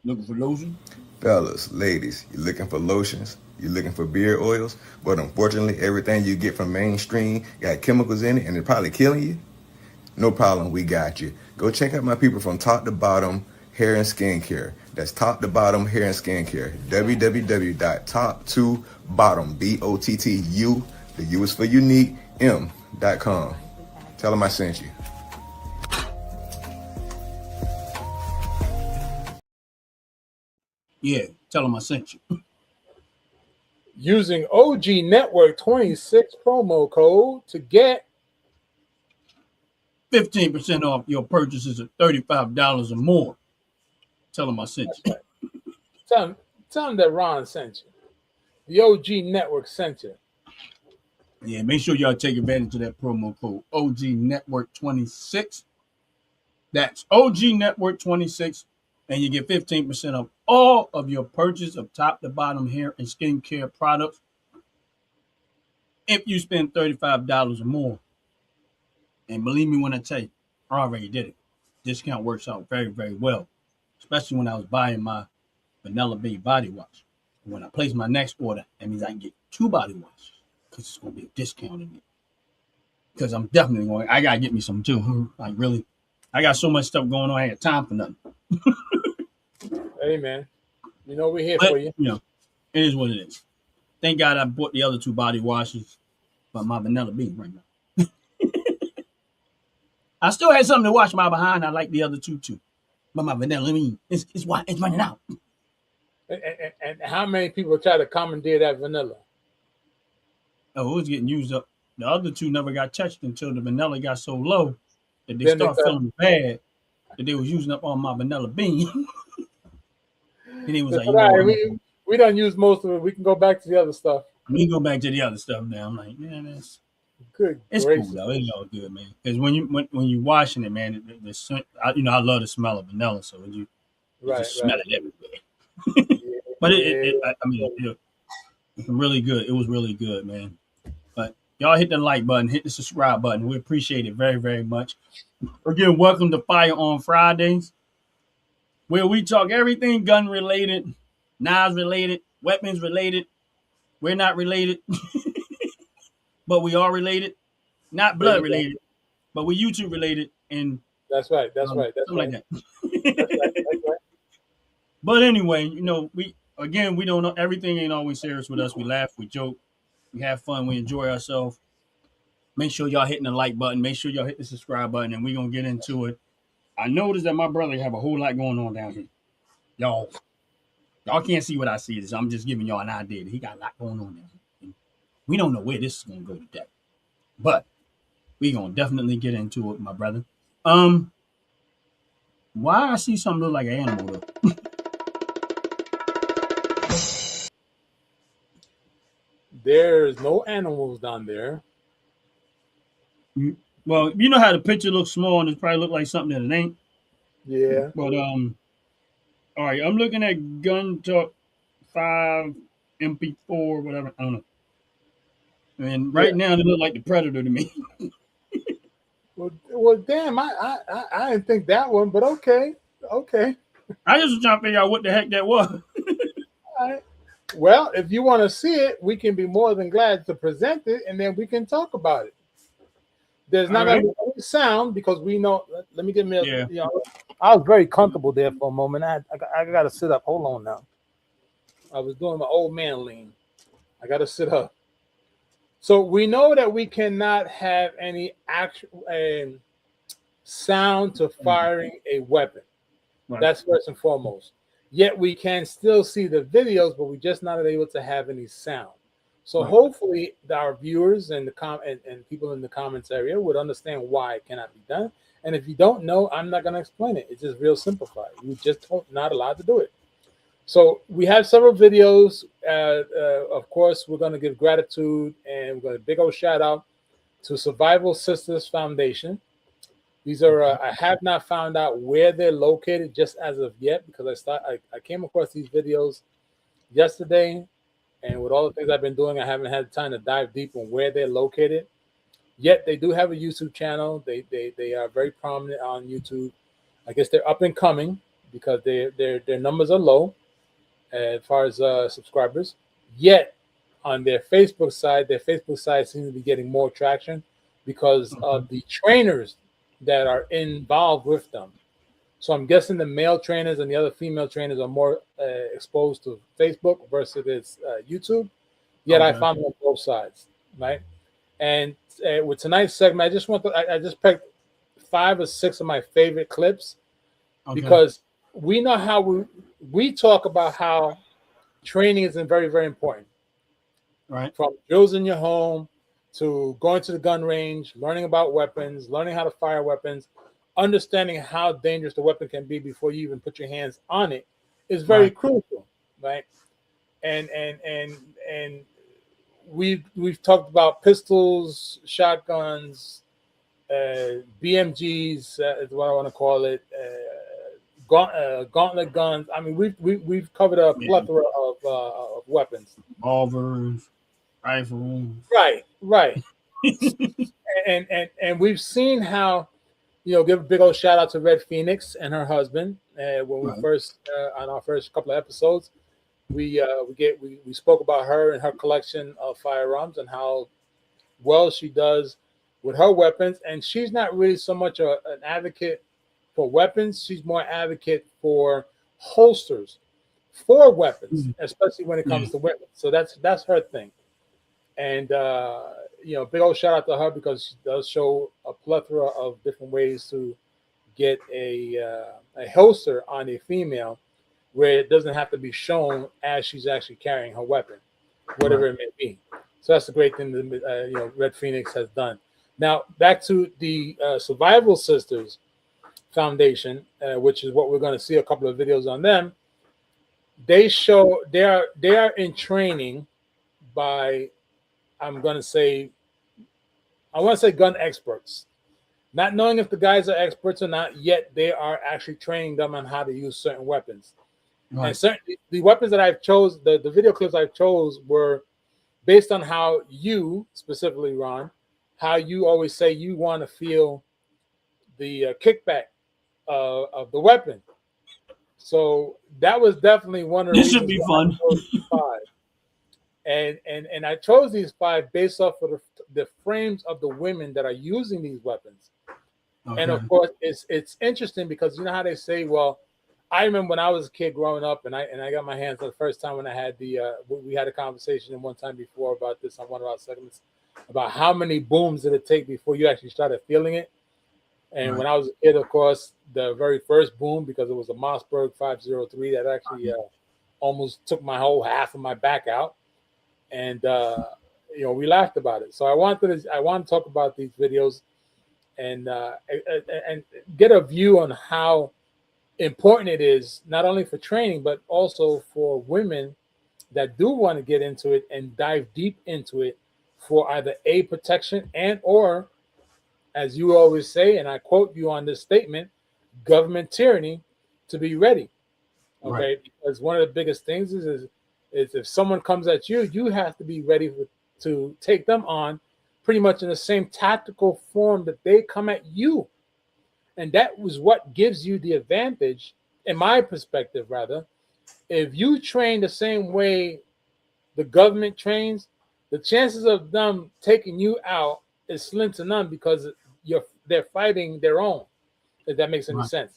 Looking for lotion? Fellas, ladies, you looking for lotions? You looking for beard oils? But unfortunately, everything you get from mainstream got chemicals in it and it's probably killing you? No problem, we got you. Go check out my people from Top to Bottom Hair and Skincare. That's Top to Bottom Hair and Skincare. www.top2bottom, BOTTU, the U is for unique, M.com. Tell them I sent you. Yeah, tell them I sent you. Using OG Network 26 promo code to get 15% off your purchases of $35 or more. Tell them I sent that's you. right. Tell them that Ron sent you. The OG Network sent you. Yeah, make sure y'all take advantage of that promo code OG Network 26. That's OG Network 26. And you get 15% off all of your purchase of top to bottom hair and skincare products if you spend $35 or more. And believe me when I tell you, I already did it. Discount works out very, very well, especially when I was buying my Vanilla Bay body wash. When I place my next order, that means I can get 2 body washes because it's going to be a discount in it. Because I'm definitely going, I got to get me some too. Like, really, I got so much stuff going on, I ain't got time for nothing. Hey, man. You know we're here But, for you. it is what it is. Thank God I bought the other 2 body washes, but my Vanilla Bean right now. I still had something to wash my behind. I like the other 2 too. But my Vanilla Bean, it's running out. And how many people try to commandeer that vanilla? Oh, it was getting used up. The other 2 never got touched until the vanilla got so low that they Then they start start. feeling bad that they was using up all my vanilla bean. And he was That's like, all you know what, right. We don't use most of it. We can go back to the other stuff. let me go back to the other stuff now. I'm like, man, Good it's cool gracious. though. It's all good, man. Because when you washing it, man, I love the smell of vanilla, so you Right, just smell right. it everywhere. But Yeah. I mean, it's really good. It was really good, man. But y'all hit the like button, hit the subscribe button. We appreciate it very, very much. Again, welcome to Fire on Fridays, where we talk everything gun related, knives related, weapons related. We're not related, but we are related. Not There blood you go. related, but we YouTube related and That's right. That's right. That's something right. like That's right. that. That's right. But anyway, we don't know everything ain't always serious with us. We laugh, we joke, we have fun, we enjoy ourselves. Make sure y'all hitting the like button. Make sure y'all hit the subscribe button, and we're gonna get into it. I noticed that my brother have a whole lot going on down here. Y'all, y'all can't see what I see. So I'm just giving y'all an idea. He got a lot going on down here. And we don't know where this is gonna go today, but we gonna definitely get into it, my brother. Um, why I see something look like an animal though? There's no animals down there. Well, you know how the picture looks small and it probably look like something that it ain't. Yeah. But all right, I'm looking at Gun Talk 5 MP4, whatever. I don't know. And Yeah. right now they look like the Predator to me. Well, damn. I didn't think that one, but okay. Okay. I just was trying to figure out what the heck that was. All right. Well, if you want to see it, we can be more than glad to present it, and then we can talk about it. There's All not going right. to be any sound because we know. Let me get me. Yeah. I was very comfortable there for a moment. I got to sit up. Hold on now. I was doing my old man lean. I got to sit up. So we know that we cannot have any actual sound to firing a weapon. Right. That's first and foremost. Yet we can still see the videos, but we're just not able to have any sound. So Right. hopefully our viewers and and people in the comments area would understand why it cannot be done. And if you don't know, I'm not going to explain it. It's just real simplified. You just not allowed to do it. So we have several videos. Of course, we're going to give gratitude and we're going to big old shout out to Survival Sisters Foundation. These are Okay. I have not found out where they're located just as of yet because I came across these videos yesterday, and with all the things I've been doing, I haven't had time to dive deep on where they're located. Yet they do have a YouTube channel. They are very prominent on YouTube. I guess they're up and coming. because their numbers are low as far as subscribers. Yet on their Facebook side seems to be getting more traction because Okay. of the trainers that are involved with them. So I'm guessing the male trainers and the other female trainers are more exposed to Facebook versus YouTube. Yet I Okay. found them on both sides, right? And with tonight's segment, I just picked 5 or 6 of my favorite clips Okay. because we know how we talk about how training is very, very important, Right. from drills in your home to going to the gun range, learning about weapons, learning how to fire weapons, understanding how dangerous the weapon can be before you even put your hands on it is very Right. crucial, right? And we've talked about pistols, shotguns, BMGs is what I want to call it, gauntlet guns. I mean, we've covered a Yeah. plethora of weapons. Revolvers, rifles. Right, right. And we've seen how, give a big old shout out to Red Phoenix and her husband. When we Right. first on our first couple of episodes, we spoke about her and her collection of firearms and how well she does with her weapons. And she's not really so much an advocate for weapons; she's more advocate for holsters for weapons, Mhm. especially when it Yeah. comes to women. So that's her thing. And big old shout out to her because she does show a plethora of different ways to get a holster on a female where it doesn't have to be shown as she's actually carrying her weapon, whatever Right. it may be. So that's the great thing that Red Phoenix has done. Now back to the Survival Sisters Foundation, which is what we're going to see a couple of videos on them. They are in training by, I'm going to say, I want to say gun experts. Not knowing if the guys are experts or not, yet they are actually training them on how to use certain weapons. And Right. certainly the weapons that I've chose, the video clips I've chose were based on how you, specifically Ron, how you always say you want to feel the kickback of the weapon. So that was definitely one of the This should reasons be why fun. I chose these 5. And I chose these 5 based off of the frames of the women that are using these weapons. And Okay. of course, it's interesting because you know how they say, well, I remember when I was a kid growing up, and I got my hands on the first time when I had we had a conversation one time before about this on one of our segments about how many booms did it take before you actually started feeling it. And Right. when I was a kid, of course, the very first boom, because it was a Mossberg 503 that actually almost took my whole half of my back out, and we laughed about it. So I want to talk about these videos and get a view on how important it is, not only for training but also for women that do want to get into it and dive deep into it for either a protection and or, as you always say, and I quote you on this statement, government tyranny, to be ready. Right. Okay, because one of the biggest things is if someone comes at you, you have to be ready to take them on pretty much in the same tactical form that they come at you. And that was what gives you the advantage, in my perspective, rather. If you train the same way the government trains, the chances of them taking you out is slim to none because they're fighting their own, if that makes any Right. sense.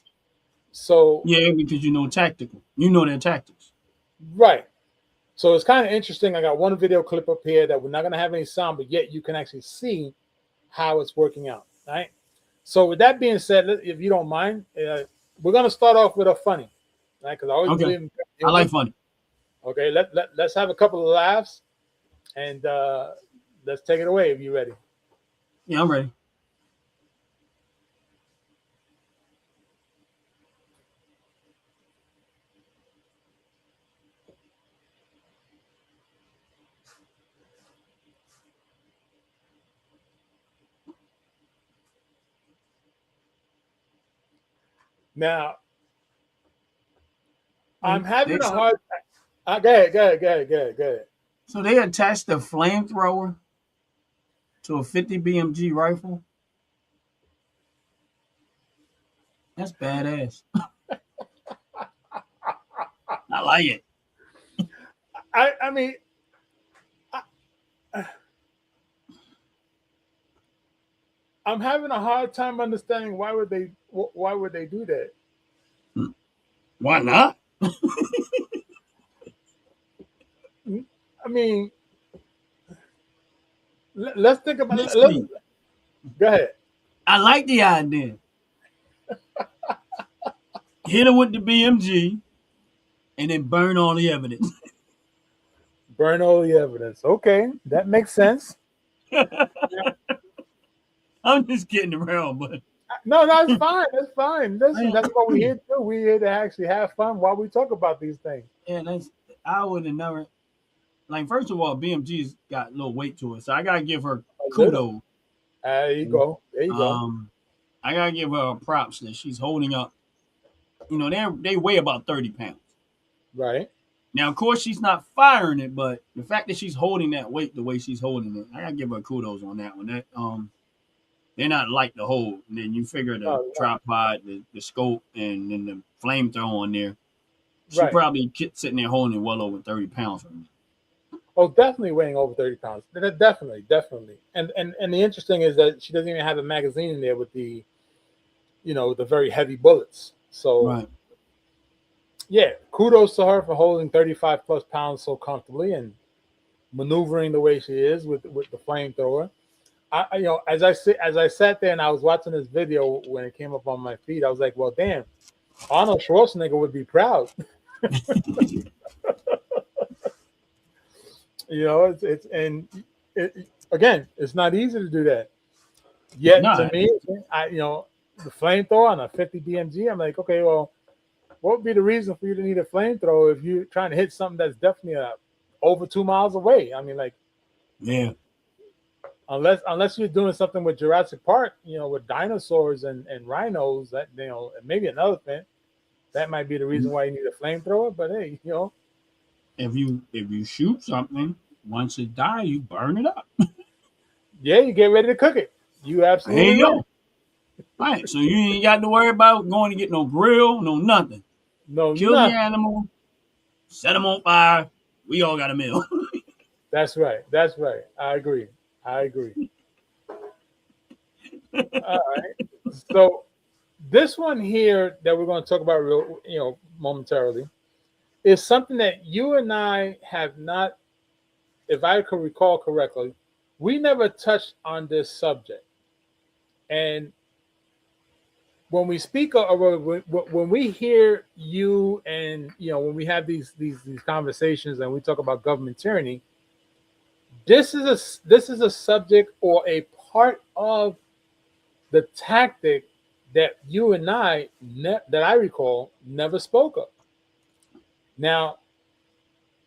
So, Yeah, because you know tactical. You know their tactics. right. So it's kind of interesting. I got one video clip up here that we're not going to have any sound, but yet you can actually see how it's working out. Right. So with that being said, if you don't mind, we're going to start off with a funny, right? Because I always Okay. believe in I like humor. funny. Okay, let's have a couple of laughs, and let's take it away if you're ready. Yeah, I'm ready. Now, I'm They having a so, hard. Go ahead. so they attached a flamethrower to a 50 BMG rifle. That's badass. like it. I mean, I'm having a hard time understanding why would they do that. Why not? I mean, let's think about. Listen, Go ahead. I like the idea. Hit her with the BMG and then burn all the evidence. Burn all the evidence. Okay, that makes sense. I'm just kidding around, but No, that's fine. That's fine. Listen, that's what we're here to do. We're here to actually have fun while we talk about these things. yeah, I would have never. Like, first of all, BMG's got a little weight to it, so I gotta give her kudos. There you go. There you go. I gotta give her props that she's holding up. You know, they weigh about 30 pounds. Right. Now, of course, she's not firing it, but the fact that she's holding that weight the way she's holding it, I gotta give her kudos on that one. That they're not light to hold. And then you figure the tripod, the scope, and then the flamethrower on there. She probably sitting there holding it well over 30 pounds from me. Oh, definitely weighing over 30 pounds. Definitely. And the interesting is that she doesn't even have a magazine in there with the, the very heavy bullets. So, yeah, kudos to her for holding 35 plus pounds so comfortably and maneuvering the way she is with the flamethrower. As I sat there and I was watching this video when it came up on my feed, I was like, well, damn, Arnold Schwarzenegger would be proud. Again, it's not easy to do that. Yet to me, the flamethrower on a 50 BMG, I'm like, okay, well, what would be the reason for you to need a flamethrower if you're trying to hit something that's definitely over 2 miles away? I mean, like, yeah. Unless you're doing something with Jurassic Park, with dinosaurs and rhinos, that maybe an elephant, that might be the reason why you need a flamethrower. But hey, if you shoot something, once it dies, you burn it up. Yeah, you get ready to cook it. You absolutely there you go. Right, so you ain't got to worry about going to get no grill, no nothing. No, kill the animal, set them on fire. We all got a meal. That's right. I agree. All right. So this one here that we're going to talk about momentarily is something that you and I have not, if I can recall correctly, we never touched on this subject. And when we speak or when we hear you and when we have these conversations and we talk about government tyranny, this is a subject or a part of the tactic that you and I that I recall never spoke of. Now,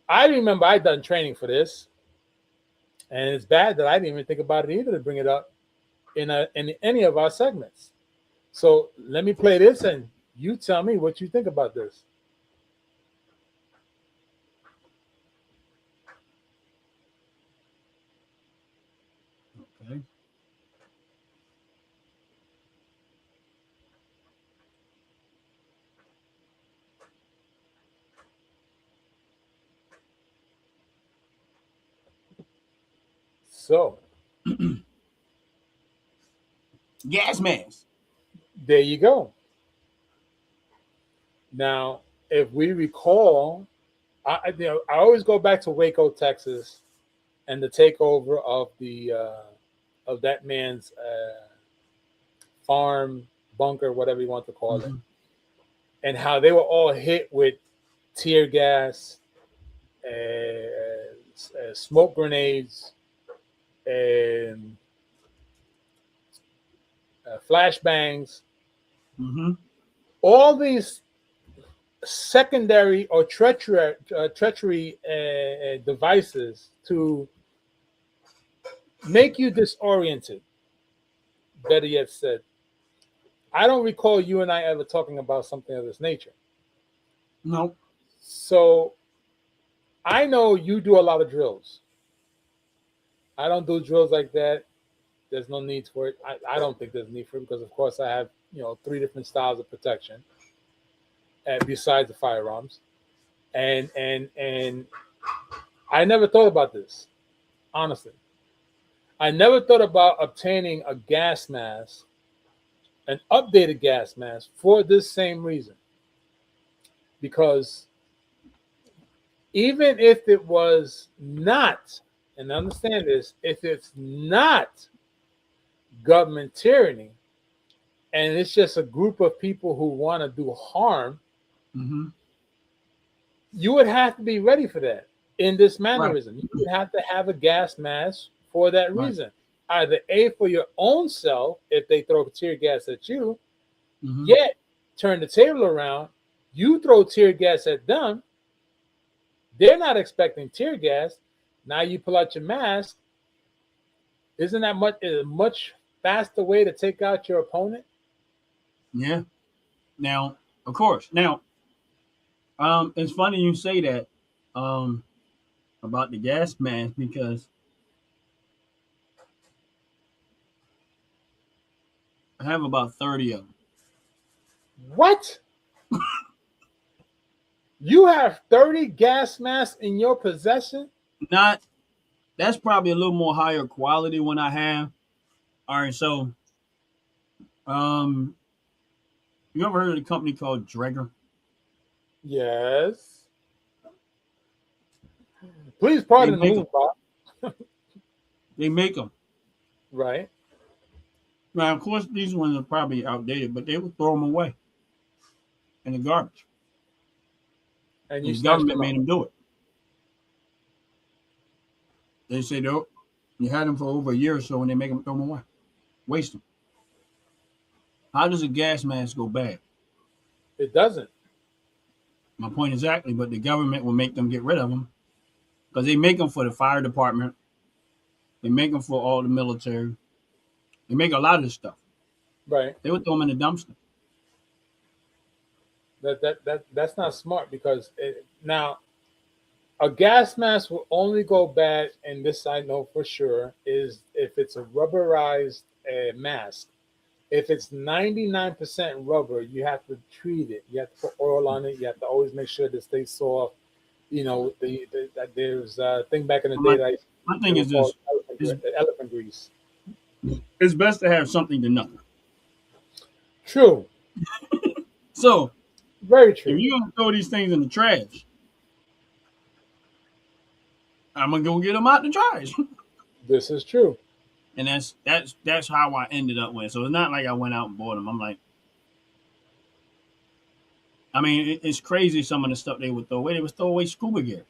I remember I'd done training for this, and it's bad that I didn't even think about it either to bring it up in any of our segments. So let me play this, and you tell me what you think about this. Okay. So, gas mask. There you go. Now, if we recall, I always go back to Waco, Texas, and the takeover of of that man's farm, bunker, whatever you want to call it, and how they were all hit with tear gas, smoke grenades, and flashbangs. All these secondary or treachery devices to make you disoriented. Better yet said, I don't recall you and I ever talking about something of this nature. No. So I know you do a lot of drills. I don't do drills like that. There's no need for it. I don't think there's need for it because, of course, I have 3 different styles of protection besides the firearms. And I never thought about this, honestly. I never thought about obtaining a gas mask, an updated gas mask, for this same reason. Because even if it was not, and understand this, if it's not government tyranny and it's just a group of people who want to do harm, Mm-hmm. you would have to be ready for that in this Right. mannerism. You would have to have a gas mask for that Right. reason. Either A, for your own self, if they throw tear gas at you, Mm-hmm. yet turn the table around, you throw tear gas at them, they're not expecting tear gas. Now you pull out your mask. Isn't that a much faster way to take out your opponent? Yeah. Now, of course. Now, it's funny you say that um about the gas mask because I have about 30 of them. What? You have 30 gas masks in your possession? Not That's probably a little more higher quality one I have. All right, so um you ever heard of the company called Draeger? Yes. Please They pardon the make them. move, Bob. They make them. Right. Now, of course, these ones are probably outdated, but they would throw them away in the garbage. And And you the snatched government them made up. them do it. They say, "Oh, you had them for over a year or so, and they make them throw them away, waste them." How does a gas mask go bad? It doesn't. My point exactly, but the government will make them get rid of them because they make them for the fire department. They make them for all the military. They make a lot of this stuff. Right. They would throw them in the dumpster. That's not smart because now a gas mask will only go bad, and this I know for sure, is if it's a rubberized mask. If it's 99% rubber, you have to treat it. You have to put oil on it. You have to always make sure that it stays soft. You know, that there's a thing back in the day My, that my they thing would is call this: it's, elephant grease. it's best to have something to nothing. True. So Very if true. you're gonna throw these things in the trash, I'm gonna go get them out the trash. This is true. And that's how I ended up with. So it's not like I went out and bought them. I'm like, I mean, it's crazy some of the stuff they would throw away. They would throw away scuba gear,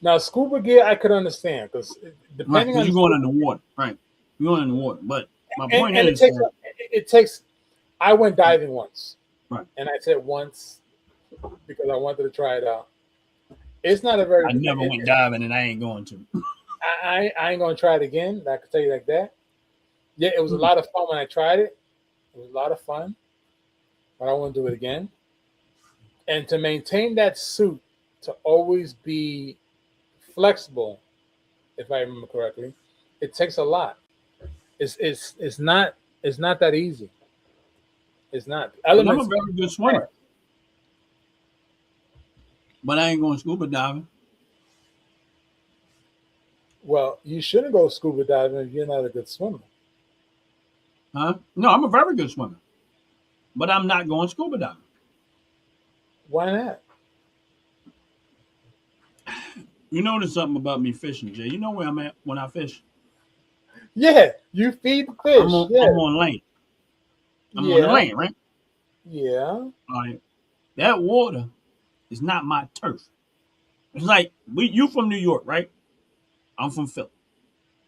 Now, scuba gear, I could understand because right? depending Because on you're the going scuba, underwater, right? You're going underwater. But my and, point and it is, takes it takes. I went diving once, right? and I said once because I wanted to try it out. It's not a very. I never went diving, and I ain't going to. I ain't gonna try it again. I can tell you like that. Yeah, it was a lot of fun when I tried it. It was a lot of fun, but I won't do it again. And to maintain that suit to always be flexible, if I remember correctly, it takes a lot. It's not that easy. It's not. Because I'm a Elements very good are. swimmer, but I ain't going scuba diving, Well, you shouldn't go scuba diving if you're not a good swimmer. huh? No, I'm a very good swimmer, but I'm not going scuba diving. Why not? You notice something about me fishing, Jay? You know where I'm at when I fish? Yeah, you feed the I'm fish. on Yeah, I'm on land. I'm on the yeah, land, right? yeah, All right. That water is not my turf. It's like you from New York, right? I'm from Philly.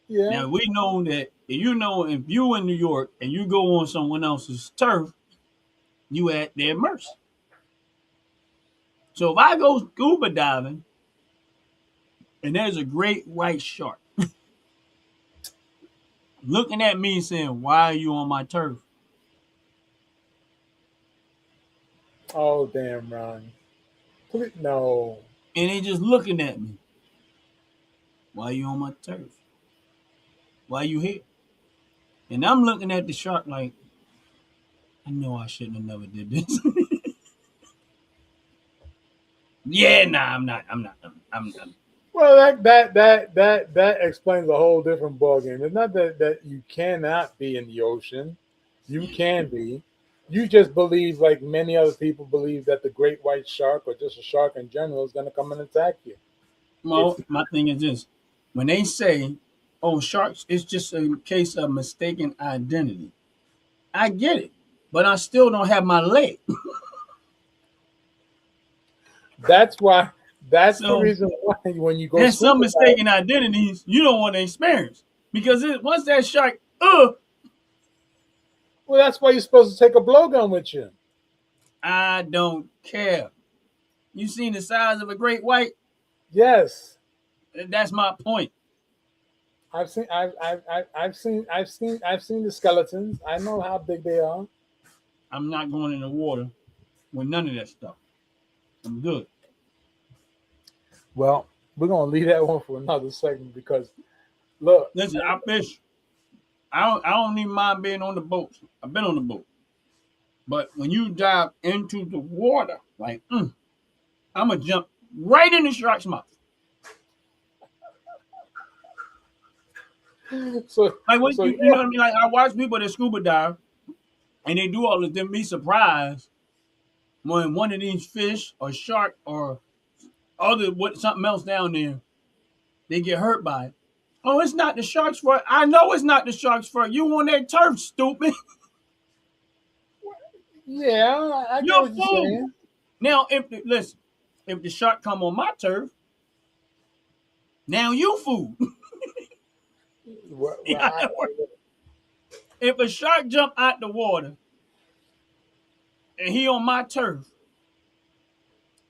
yeah. Now we know that if you in New York and you go on someone else's turf, you at their mercy. So if I go scuba diving and there's a great white shark looking at me and saying, "Why are you on my turf?" Oh damn, Ron. No. and they just looking at me, "Why are you on my turf? Why are you here?" And I'm looking at the shark like, I know I shouldn't have never did this. Yeah, nah, I'm not. I'm Well, that explains a whole different ballgame. It's not that you cannot be in the ocean. You can be. You just believe, like many other people believe, that the great white shark or just a shark in general is going to come and attack you. It's my thing is this: when they say, "Oh, sharks," it's just a case of mistaken identity. I get it, but I still don't have my leg. that's why that's the So reason why when you go there's some scuba diving, mistaken identities you don't want to experience because once that shark, well, that's why you're supposed to take a blowgun with you. I don't care. You seen the size of a great white? Yes, That's my point. I've seen the skeletons. I know how big they are. I'm not going in the water with none of that stuff. I'm good. Well, we're gonna leave that one for another segment because look, Listen, I fish. I don't even mind being on the boats. I've been on the boat. But when you dive into the water, like I'm gonna jump right in the shark's mouth. so Like what so you know what I mean? Like I watch people that scuba dive and they do all of them be surprised when one of these fish or shark or other what something else down there, they get hurt by it. Oh, it's not the shark's fault. I know it's not the shark's fault. You on that turf, stupid. yeah, I get You're a what you're fool. saying. Now, listen, if the shark come on my turf, now you fool. Well, See how that works? If a shark jump out the water and he on my turf,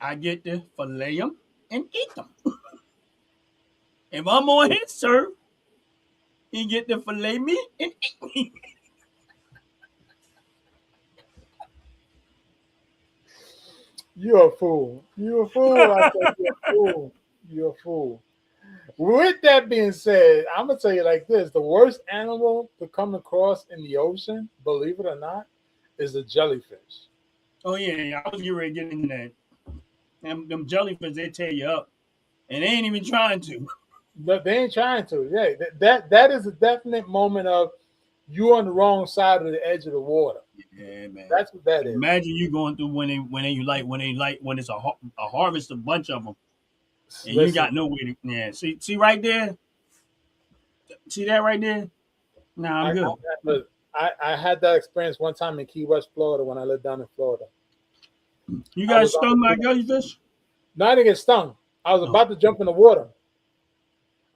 I get to fillet him and eat them. If I'm on his turf, he get to fillet me and eat me. You're a fool. You're a fool. I said you're a fool. You're a fool. With that being said, I'm gonna tell you like this: the worst animal to come across in the ocean, believe it or not, is a jellyfish. Oh yeah, I was getting ready to get into that. Them jellyfish, they tear you up, and they ain't even trying to. But they ain't trying to. Yeah, that is a definite moment of you on the wrong side of the edge of the water. Yeah, man. That's what that is. Imagine you going through when it's a harvest a bunch of them and you Listen, got nowhere to see right there, see that right there. Nah, I'm I, good. look, I had that experience one time in Key West, Florida, when I lived down in Florida. You I guys was on stung the by jellyfish? no, I didn't get stung. I was No. about to jump in the water.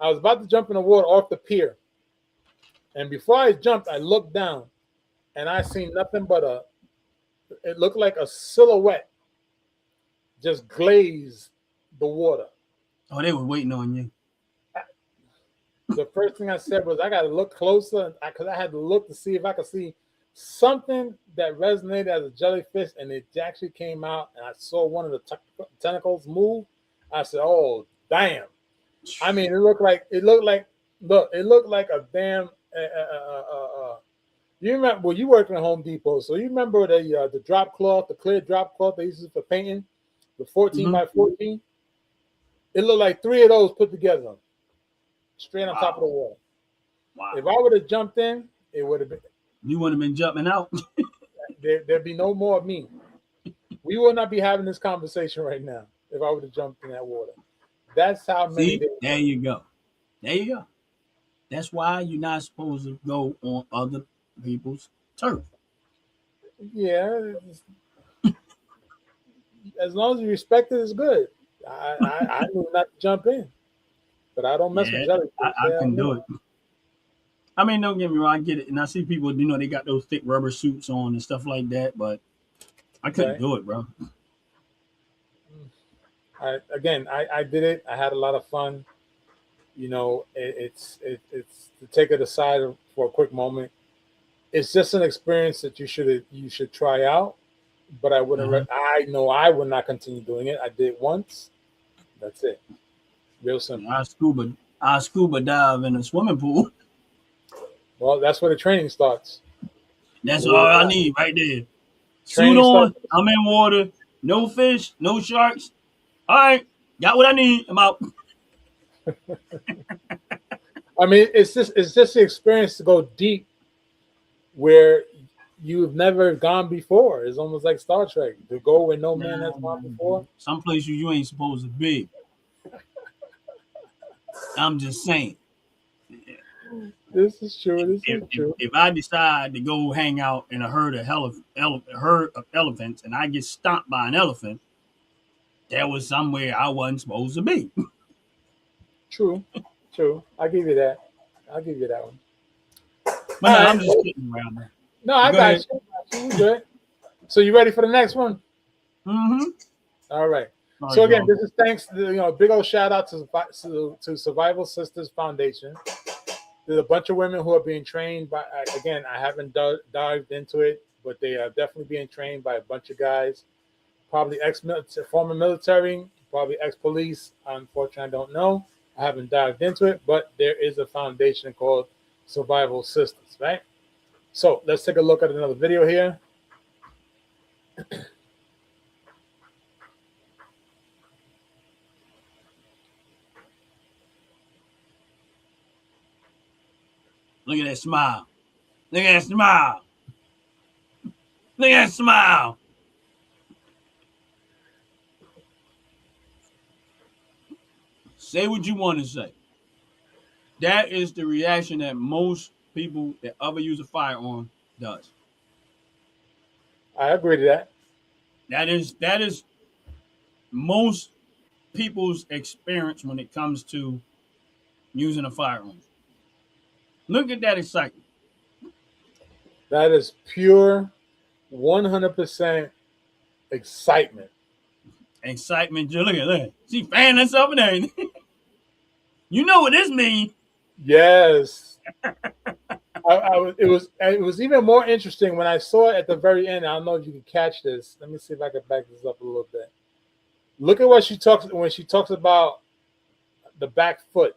I was about to jump in the water off the pier. And before I jumped, I looked down and I seen nothing but it looked like a silhouette just glazed the water. Oh, they were waiting on you. The first thing I said was, I got to look closer because I had to look to see if I could see something that resonated as a jellyfish. And it actually came out and I saw one of the tentacles move. I said, oh, damn. I mean, it looked like a damn. You remember? Well, you worked at Home Depot, so you remember the drop cloth, the clear drop cloth they used for painting, the 14 Mm-hmm. by 14. It looked like three of those put together, straight on top of the water. Wow. If I would have jumped in, it would have been. You would have been jumping out. There'd be no more of me. We would not be having this conversation right now if I would have jumped in that water. That's how many. See, there you go. There you go. That's why you're not supposed to go on other people's turf. Yeah, as long as you respect it, it's good. I knew not to jump in, but I don't mess with Yeah, jellyfish. I can do it. I mean, don't get me wrong, I get it. And I see people, they got those thick rubber suits on and stuff like that, but I couldn't Right. do it, bro. I did it. I had a lot of fun. It's to take it aside for a quick moment. It's just an experience that you should try out. But I wouldn't. I know I would not continue doing it. I did once. That's it. Real simple. I scuba dive in a swimming pool. Well, that's where the training starts. That's all I need right there. Suit Training on. starts. I'm in water. No fish. No sharks. All right, got what I need. I'm out. I mean, it's just the experience to go deep where you've never gone before. It's almost like Star Trek to go where no man has gone before. Some places you ain't supposed to be. I'm just saying. This is true. This If, is if, true. if I decide to go hang out in a herd of elephants and I get stomped by an elephant, that was somewhere I wasn't supposed to be. True. True. I'll give you that. I'll give you that one. But All no, right. I'm just kidding around there. No, I Go got ahead. you. I got you. We good. So you ready for the next one? Mm-hmm. All right. Sorry, So again, y'all. this is thanks to big old shout out to Survival Sisters Foundation. There's a bunch of women who are being trained by. Again, I haven't dived into it, but they are definitely being trained by a bunch of guys, probably former military, probably ex-police. Unfortunately, I don't know. I haven't dived into it, but there is a foundation called Survival Sisters, right? So let's take a look at another video here. Look at that smile. Look at that smile. Look at that smile. Say what you want to say. That is the reaction that most people that ever use a firearm does. I agree to that. That is most people's experience when it comes to using a firearm. Look at that excitement. That is pure 100% excitement. Excitement. Look at that. She fanning herself and everything. You know what this means. Yes. It was even more interesting when I saw it at the very end. I don't know if you can catch this. Let me see if I can back this up a little bit. Look at what she talks when she talks about the back foot.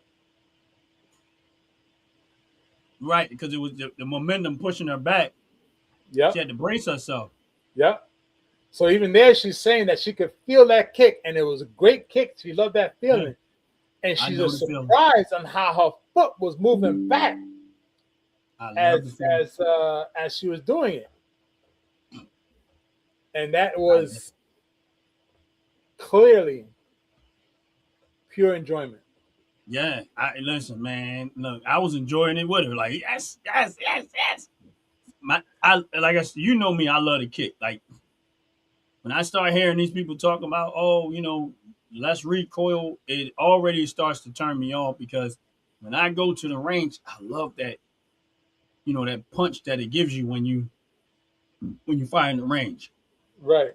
Right, because it was the momentum pushing her back. Yep. She had to brace herself. Yep. So even there, she's saying that she could feel that kick, and it was a great kick. She loved that feeling, and I she's know just the feeling. surprised on how her foot was moving back I love the feeling. as she was doing it, and that was clearly pure enjoyment. Yeah, listen, man. Look, I was enjoying it with her. Like, yes, yes, yes, yes. Like I said, you know me. I love to kick. Like when I start hearing these people talk about, oh, let's recoil, it already starts to turn me off because when I go to the range, I love that, that punch that it gives you when you fire in the range. Right.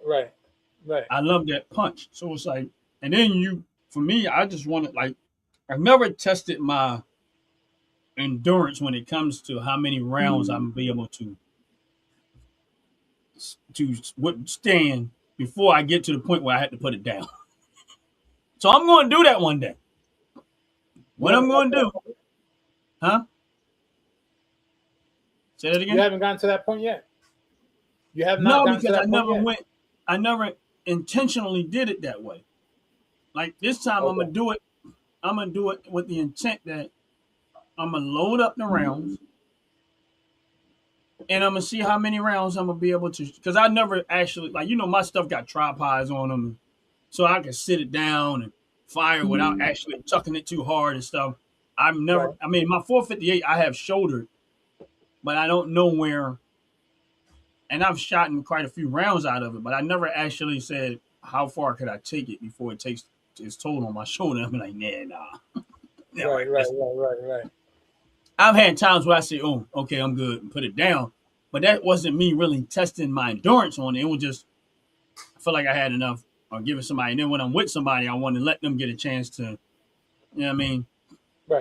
I love that punch. So it's like, and then for me, I just want to like, I've never tested my endurance when it comes to how many rounds I'm gonna be able to withstand before I get to the point where I had to put it down. So I'm going to do that one day. What I'm going to do, huh? Say that again. You haven't gotten to that point yet. You have not gotten to that point yet. I never intentionally did it that way. Like this time, Okay. I'm gonna do it. I'm gonna do it with the intent that I'm gonna load up the rounds, and I'm gonna see how many rounds I'm gonna be able to. Because I never actually my stuff got tripods on them, so I can sit it down and fire without actually tucking it too hard and stuff. I've never. Right. I mean, my 458 I have shouldered, but I don't know where. And I've shot in quite a few rounds out of it, but I never actually said how far could I take it before it takes its toll on my shoulder. I'm like, nah. Right. I've had times where I say, oh, okay, I'm good, and put it down. But that wasn't me really testing my endurance on it. It was just, I felt like I had enough or giving somebody. And then when I'm with somebody, I want to let them get a chance to, Right.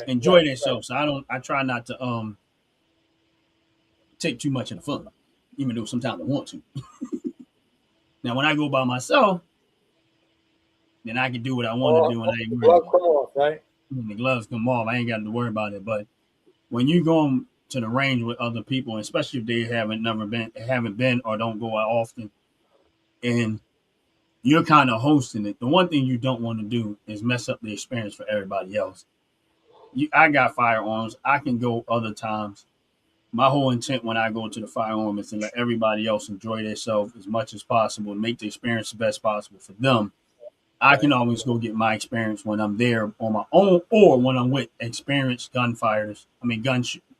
enjoy themselves. So I try not to take too much of the fun, even though sometimes I want to. Now, when I go by myself, then I can do what I want to do. And I ain't the worried glove about come off, right? when the gloves come off. I ain't got to worry about it. But when you go to the range with other people, especially if they haven't been or don't go out often, and you're kind of hosting it. The one thing you don't want to do is mess up the experience for everybody else. I got firearms. I can go other times. My whole intent when I go to the firearm is to let everybody else enjoy themselves as much as possible and make the experience the best possible for them. I can always go get my experience when I'm there on my own or when I'm with experienced gunfighters. I mean,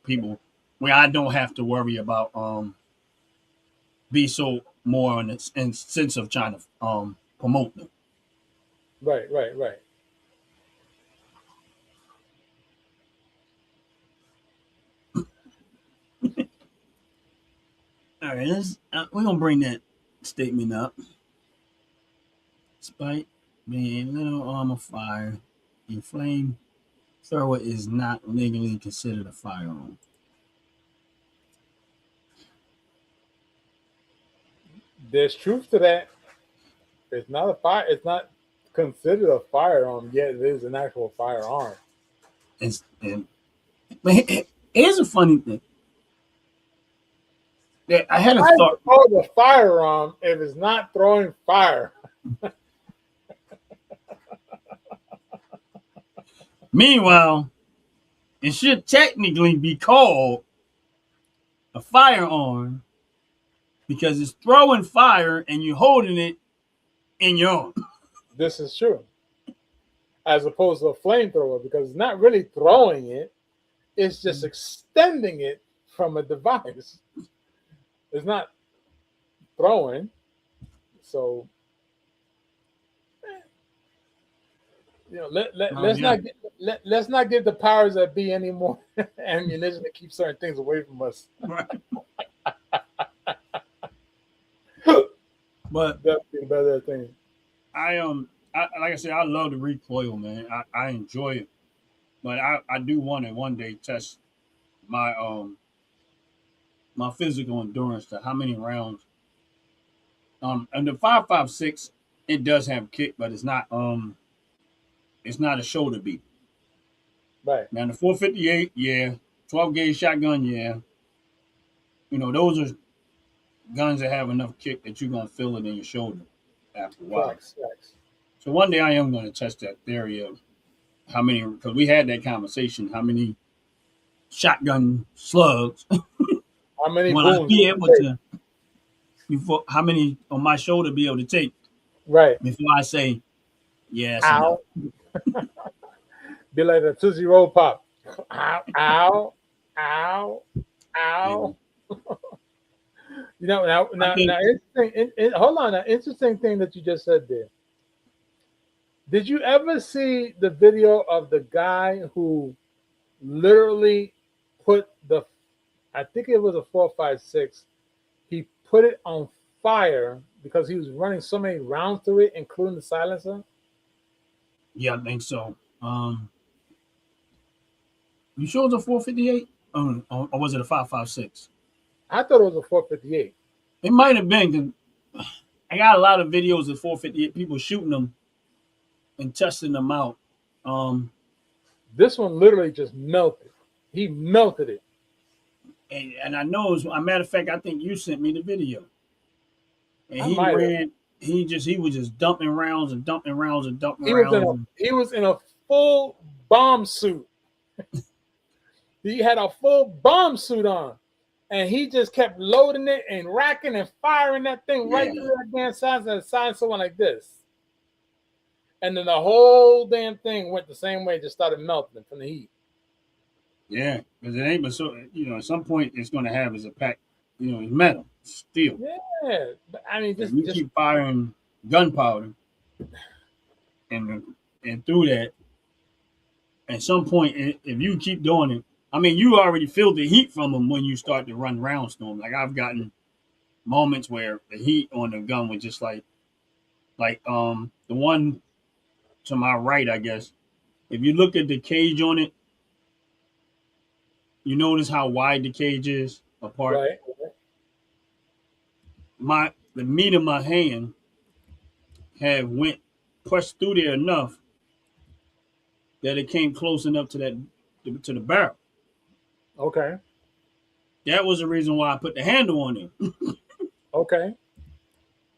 people where I don't have to worry about be so more in the sense of trying to promote them. Right, right, right. All right, we're gonna bring that statement up. Despite being little arm of fire, a flame thrower is not legally considered a firearm. There's truth to that. It's not a fire. It's not considered a firearm yet. It is an actual firearm. But here's a funny thing. I had a Why is thought. it called a firearm if it's not throwing fire? Meanwhile, it should technically be called a firearm because it's throwing fire and you're holding it in your arm. This is true. As opposed to a flamethrower, because it's not really throwing it, it's just extending it from a device. It's not throwing. So, let's not give the powers that be any more ammunition to keep certain things away from us. Right. But that's the better thing. Like I said, I love the recoil, man. I enjoy it, but I do want to one day test my my physical endurance to how many rounds. And the 5.56, it does have kick, but it's not a shoulder beat. Right. Now the 458, yeah, 12 gauge shotgun, yeah. Those are guns that have enough kick that you're gonna feel it in your shoulder after a while. Facts. So one day I am going to test that theory of how many, because we had that conversation, how many shotgun slugs how many will I be able to, before how many on my shoulder be able to take, right, before I say yes. Ow. Be like a Tootsie Roll Pop. Ow, ow, ow, ow. Now, interesting. Hold on. Now, interesting thing that you just said there. Did you ever see the video of the guy who literally put I think it was a 4.56, he put it on fire because he was running so many rounds through it, including the silencer? Yeah, I think so. You sure it was a 458? Or was it a 5.56? I thought it was a 4.58. It might have been. I got a lot of videos of 4.58 people shooting them and testing them out. This one literally just melted. He melted it. And I know, as a matter of fact, I think you sent me the video. And he was just dumping rounds and dumping rounds and dumping rounds. He was in a full bomb suit. He had a full bomb suit on. And he just kept loading it and racking and firing that thing right through that damn silencer went like this. And then the whole damn thing went the same way, just started melting from the heat. Yeah, because it ain't but so at some point it's gonna have as a pack, it's metal, steel. Yeah. But I mean just keep firing gunpowder and through that, at some point if you keep doing it, I mean you already feel the heat from them when you start to run rounds to them. Like I've gotten moments where the heat on the gun was just like the one to my right, I guess. If you look at the cage on it, you notice how wide the cage is apart. Right. The meat of my hand had pushed through there enough that it came close enough to the barrel. Okay. That was the reason why I put the handle on it. Okay.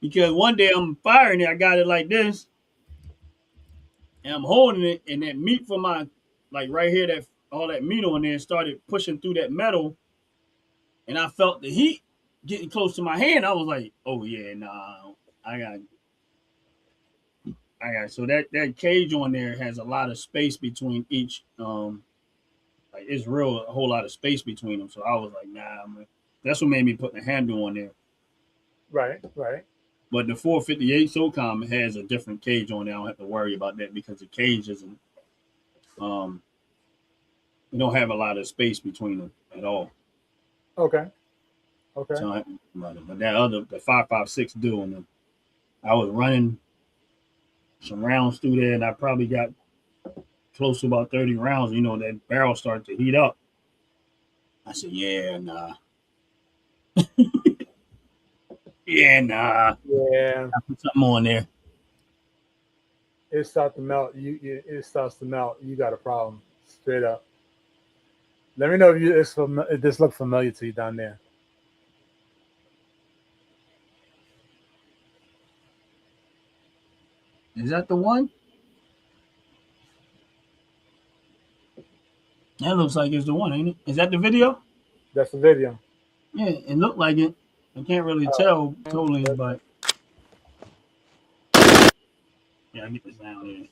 because one day I'm firing it, I got it like this, and I'm holding it, and that meat from my like right here, that all that meat on there started pushing through that metal, and I felt the heat getting close to my hand. I was like, oh yeah, nah, I got so that cage on there has a lot of space between each like it's real a whole lot of space between them. So I was like, nah, man. That's what made me put the handle on there. Right, right. But the 458 SOCOM has a different cage on there. I don't have to worry about that because the cage isn't you don't have a lot of space between them at all. Okay. Okay. So but that other the 556 do, and I was running some rounds through there, and I probably got close to about 30 rounds. You know, that barrel started to heat up. I said, yeah, nah. Yeah, nah. Yeah. I put something on there. It starts to melt. It starts to melt. You got a problem. Straight up. Let me know if this look familiar to you down there. Is that the one? That looks like it's the one, ain't it? Is that the video? That's the video. Yeah, it looked like it. I can't really tell totally, but yeah, I get this down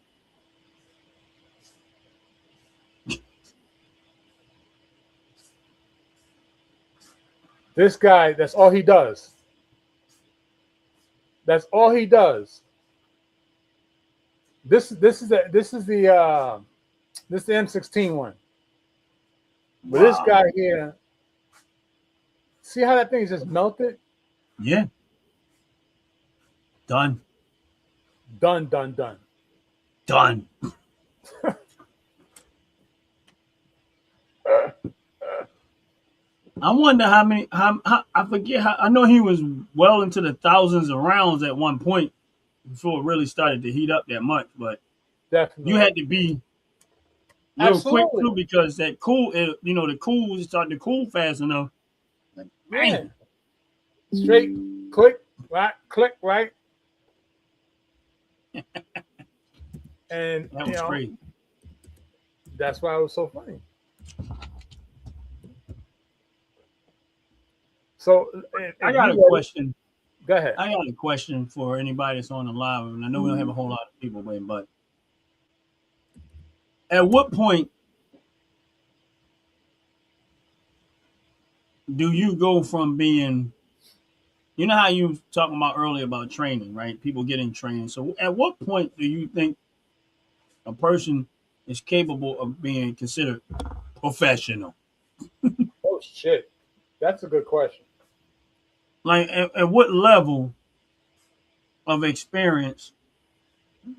here. This guy, that's all he does. That's all he does. This is the M16 one. But this guy here, see how that thing is just melted? Yeah. Done. Done. Done. I wonder how many. How I forget how. I know he was well into the thousands of rounds at one point before it really started to heat up that much. But Definitely. you had to be real quick too because that the cool was starting to cool fast enough. Like, yeah. Straight click right. And that was crazy. That's why it was so funny. So I got a question. Go ahead. I got a question for anybody that's on the live, and I know we don't have a whole lot of people, but at what point do you go from being, you know how you were talking about earlier about training, right? People getting trained. So at what point do you think a person is capable of being considered professional? Oh shit, that's a good question. Like at what level of experience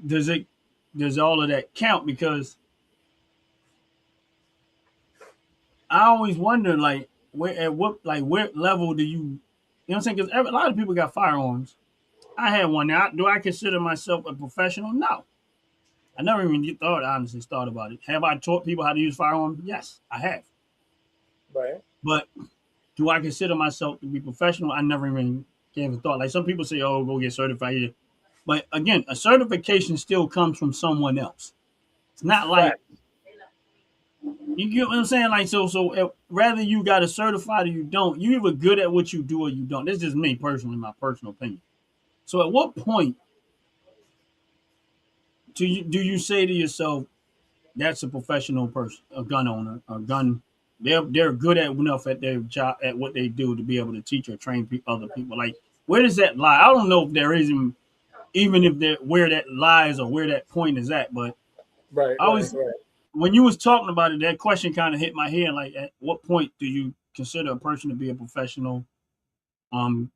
does all of that count? Because I always wonder, like, where level do you know what I'm saying? Because a lot of people got firearms. I had one. Now, do I consider myself a professional? No. I never even honestly thought about it. Have I taught people how to use firearms? Yes, I have. Right. But do I consider myself to be professional? I never even gave a thought. Like some people say, oh, go get certified here. But again, a certification still comes from someone else. It's not like, you get what I'm saying? Like, so whether you got a certified or you don't, you either good at what you do or you don't. This is just me personally, my personal opinion. So at what point do you say to yourself, that's a professional person, a gun owner, a gun, they're good at enough at their job, at what they do to be able to teach or train other people? Like, where does that lie? I don't know if there is even if there where that lies or where that point is at, but right. When you was talking about it, that question kind of hit my head. Like, at what point do you consider a person to be a professional gun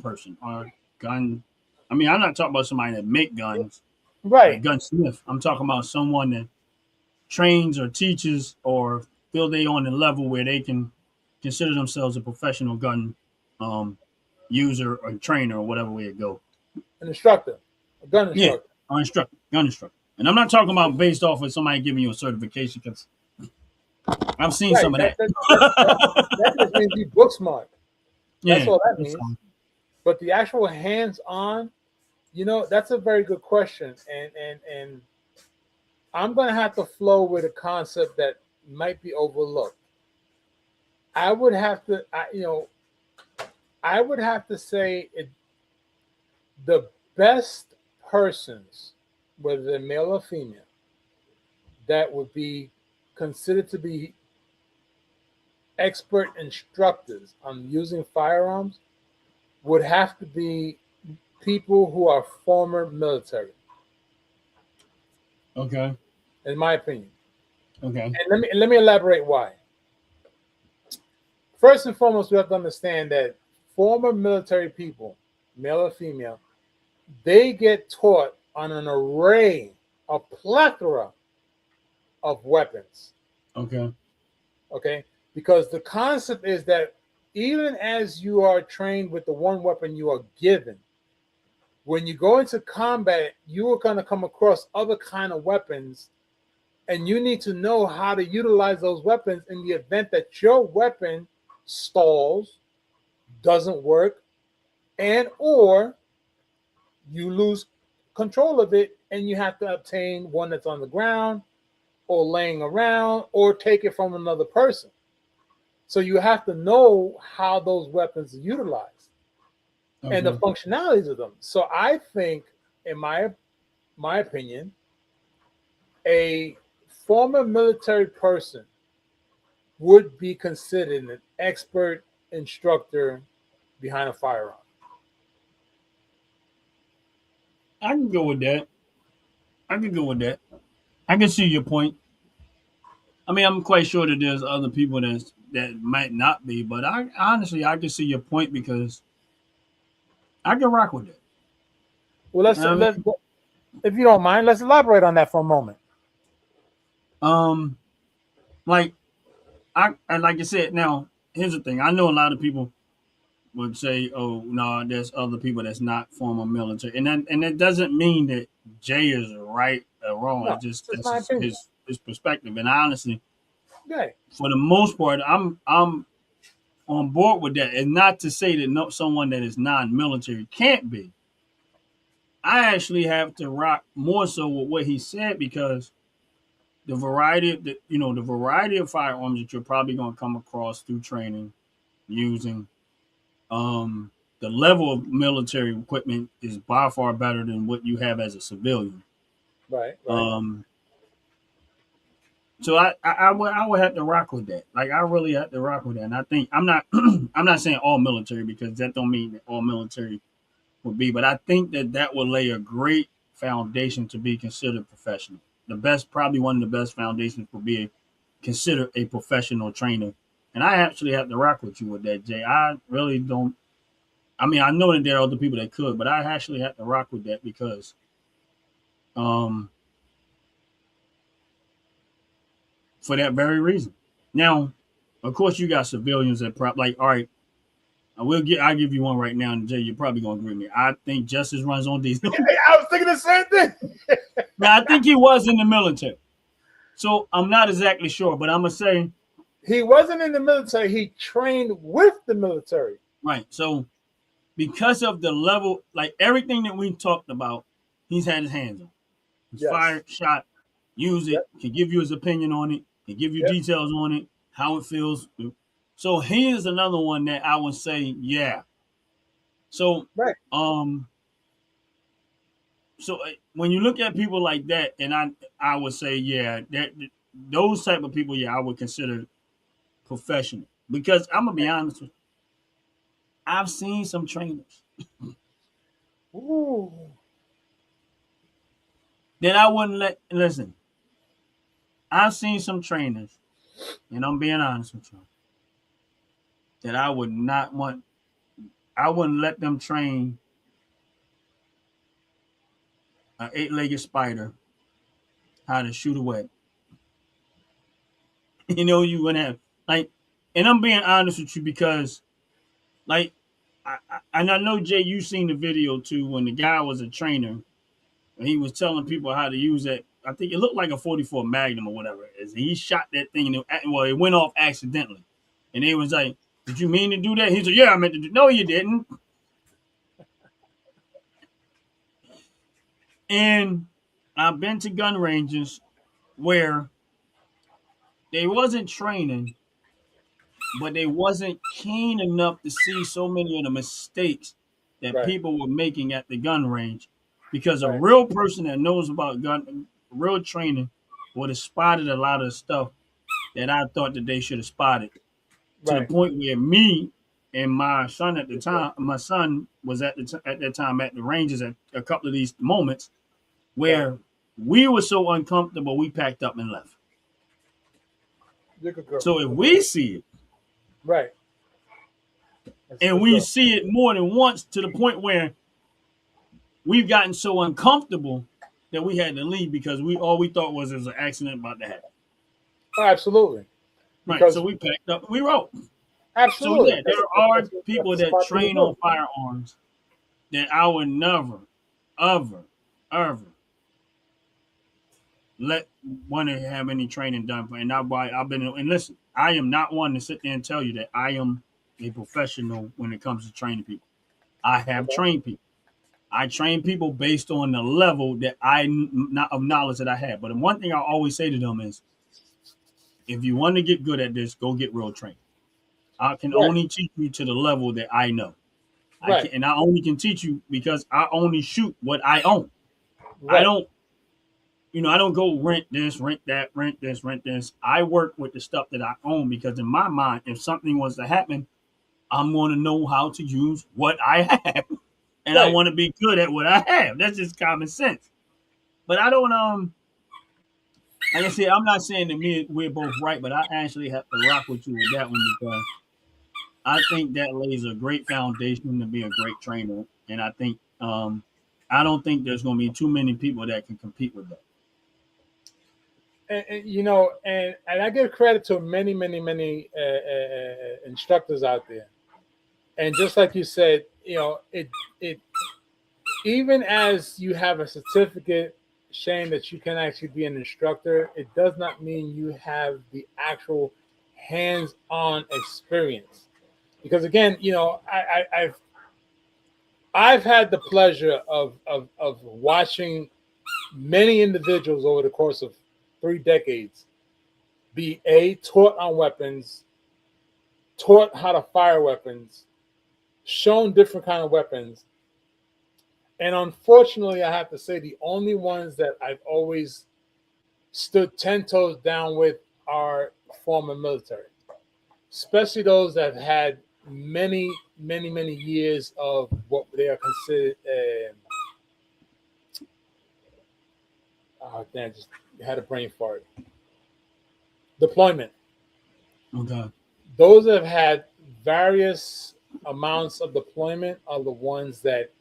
person or gun? I mean, I'm not talking about somebody that make guns, right? Like gunsmith. I'm talking about someone that trains or teaches or feel they on the level where they can consider themselves a professional gun user or trainer or whatever way it go. An instructor, a gun instructor. Yeah, gun instructor. And I'm not talking about based off of somebody giving you a certification, because I've seen some of that. That just means you book smart. That's all that means. But the actual hands-on, that's a very good question, and I'm gonna have to flow with a concept that might be overlooked. I would have to, I would have to say the best persons, whether they're male or female, that would be considered to be expert instructors on using firearms would have to be people who are former military, Okay. in my opinion. Okay. And let me elaborate why. First and foremost, we have to understand that former military people, male or female, they get taught on an array, a plethora of weapons. Okay. Okay, because the concept is that even as you are trained with the one weapon you are given, when you go into combat, you are going to come across other kind of weapons, and you need to know how to utilize those weapons in the event that your weapon stalls, doesn't work, and or you lose control of it and you have to obtain one that's on the ground or laying around or take it from another person. So you have to know how those weapons are utilized and the functionalities of them. So I think, in my opinion, a former military person would be considered an expert instructor behind a firearm. I can go with that. I can go with that. I can see your point. I mean, I'm quite sure that there's other people that might not be, but I honestly I can see your point because I can rock with it. Well, You know what I let's mean? if you don't mind, let's elaborate on that for a moment. Um, like and like I said, now here's the thing. I know a lot of people would say, "Oh, no, there's other people that's not former military," and that doesn't mean that Jay is right or wrong. No, It's just it's just that's my opinion. his perspective. And honestly, Okay. for the most part, I'm on board with that. And not to say that no someone that is non-military can't be. I actually have to rock more so with what he said because the variety of firearms that you're probably going to come across through training using um the level of military equipment is by far better than what you have as a civilian. Right, right. Um so I would have to rock with that. Like I really have to rock with that. And I think I'm not I'm not saying all military because that don't mean that all military would be, but I think that that will lay a great foundation to be considered professional. The best, probably one of the best foundations for being considered a professional trainer. And I actually have to rock with you with that, Jay. I really don't. I mean, I know that there are other people that could, but I actually have to rock with that because, um, for that very reason. Now, of course, you got civilians that like, all right, I'll give you one right now, and Jay, you're probably gonna agree with me. I think Justice runs on diesel. Hey, I was thinking the same thing. Now, I think he was in the military, so I'm not exactly sure, but I'm gonna say He wasn't in the military. He trained with the military. right. So because of the level, like everything that we talked about, he's had his hands on. He's Yes. fired, shot, use it, Yep. can give you his opinion on it, can give you Yep. details on it, how it feels. So here's another one that I would say, yeah. So, Right. When you look at people like that, and I would say, yeah, that those type of people, yeah, I would consider professional because I'm gonna be honest with you, I've seen some trainers Ooh. that I wouldn't listen. I've seen some trainers, and I'm being honest with you, that I would not want. I wouldn't let them train an eight-legged spider how to shoot a web. You wouldn't have like, and I'm being honest with you because, like, and I know Jay, you seen the video too when the guy was a trainer and he was telling people how to use that. I think it looked like a 44 Magnum or whatever it is. He shot that thing and it went off accidentally, and they was like, "Did you mean to do that?" He's like, "Yeah, I meant to do." No, you didn't. And I've been to gun ranges where they wasn't training, but they wasn't keen enough to see so many of the mistakes that Right. people were making at the gun range. Because a Right. real person that knows about real training would have spotted a lot of the stuff that I thought that they should have spotted. To the Right. point where me and my son at the time, my son was at that time at the ranges at a couple of these moments Right. where we were so uncomfortable, we packed up and left. You could go. So if we see it, Right. That's and good we girl. see it more than once to the point where we've gotten so uncomfortable that we had to leave because all we thought was there was an accident about to happen. Oh, absolutely. Right. Because So we packed up and we wrote. So absolutely. yeah, there are That's people the that smart thing to train do. on firearms that I would never, ever, ever let want to have any training done for. And that's why I've been. And listen, I am not one to sit there and tell you that I am a professional when it comes to training people. I have Okay. trained people. I train people based on the level that not of knowledge that I have. But the one thing I always say to them is, if you want to get good at this, go get real training. I can Right. only teach you to the level that I know. Right. And I only can teach you because I only shoot what I own. I Right. don't, I don't go rent this, rent that, rent this, rent this. I work with the stuff that I own because in my mind, if something was to happen, I'm going to know how to use what I have, and I Right. want to be good at what I have. That's just common sense. But I don't like I said, I'm not saying that we're both right, but I actually have to rock with you with that one because I think that lays a great foundation to be a great trainer, and I don't think there's going to be too many people that can compete with that. And and I give credit to many, many, many instructors out there. And just like you said, it even as you have a certificate saying that you can actually be an instructor, it does not mean you have the actual hands-on experience. Because again, I've had the pleasure of watching many individuals over the course of 3 decades be taught on weapons, taught how to fire weapons, shown different kind of weapons. And unfortunately, I have to say the only ones that I've always stood 10 toes down with are former military, especially those that have had many, many, many years of what they are considered. Damn, just had a brain fart. Deployment. Okay. Those that have had various amounts of deployment are the ones that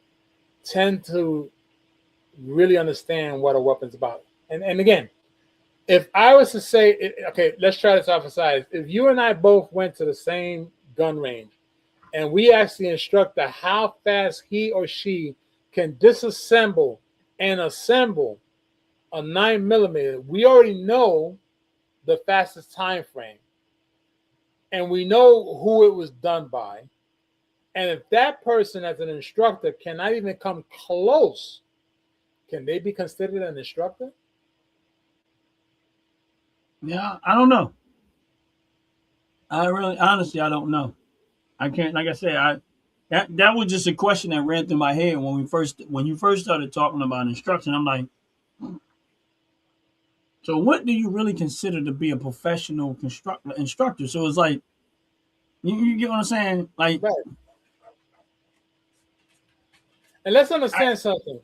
tend to really understand what a weapon's about. And again, if I was to say, okay, let's try this off the side. If you and I both went to the same gun range and we asked the instructor how fast he or she can disassemble and assemble a 9mm, we already know the fastest time frame. And we know who it was done by. And if that person as an instructor cannot even come close, can they be considered an instructor? Yeah, I don't know. I really, honestly, I don't know. I can't. Like I said, that was just a question that ran through my head when you first started talking about instruction. I'm like, so what do you really consider to be a professional instructor? So it's like, you get what I'm saying? Like, Right. And let's I, understand something.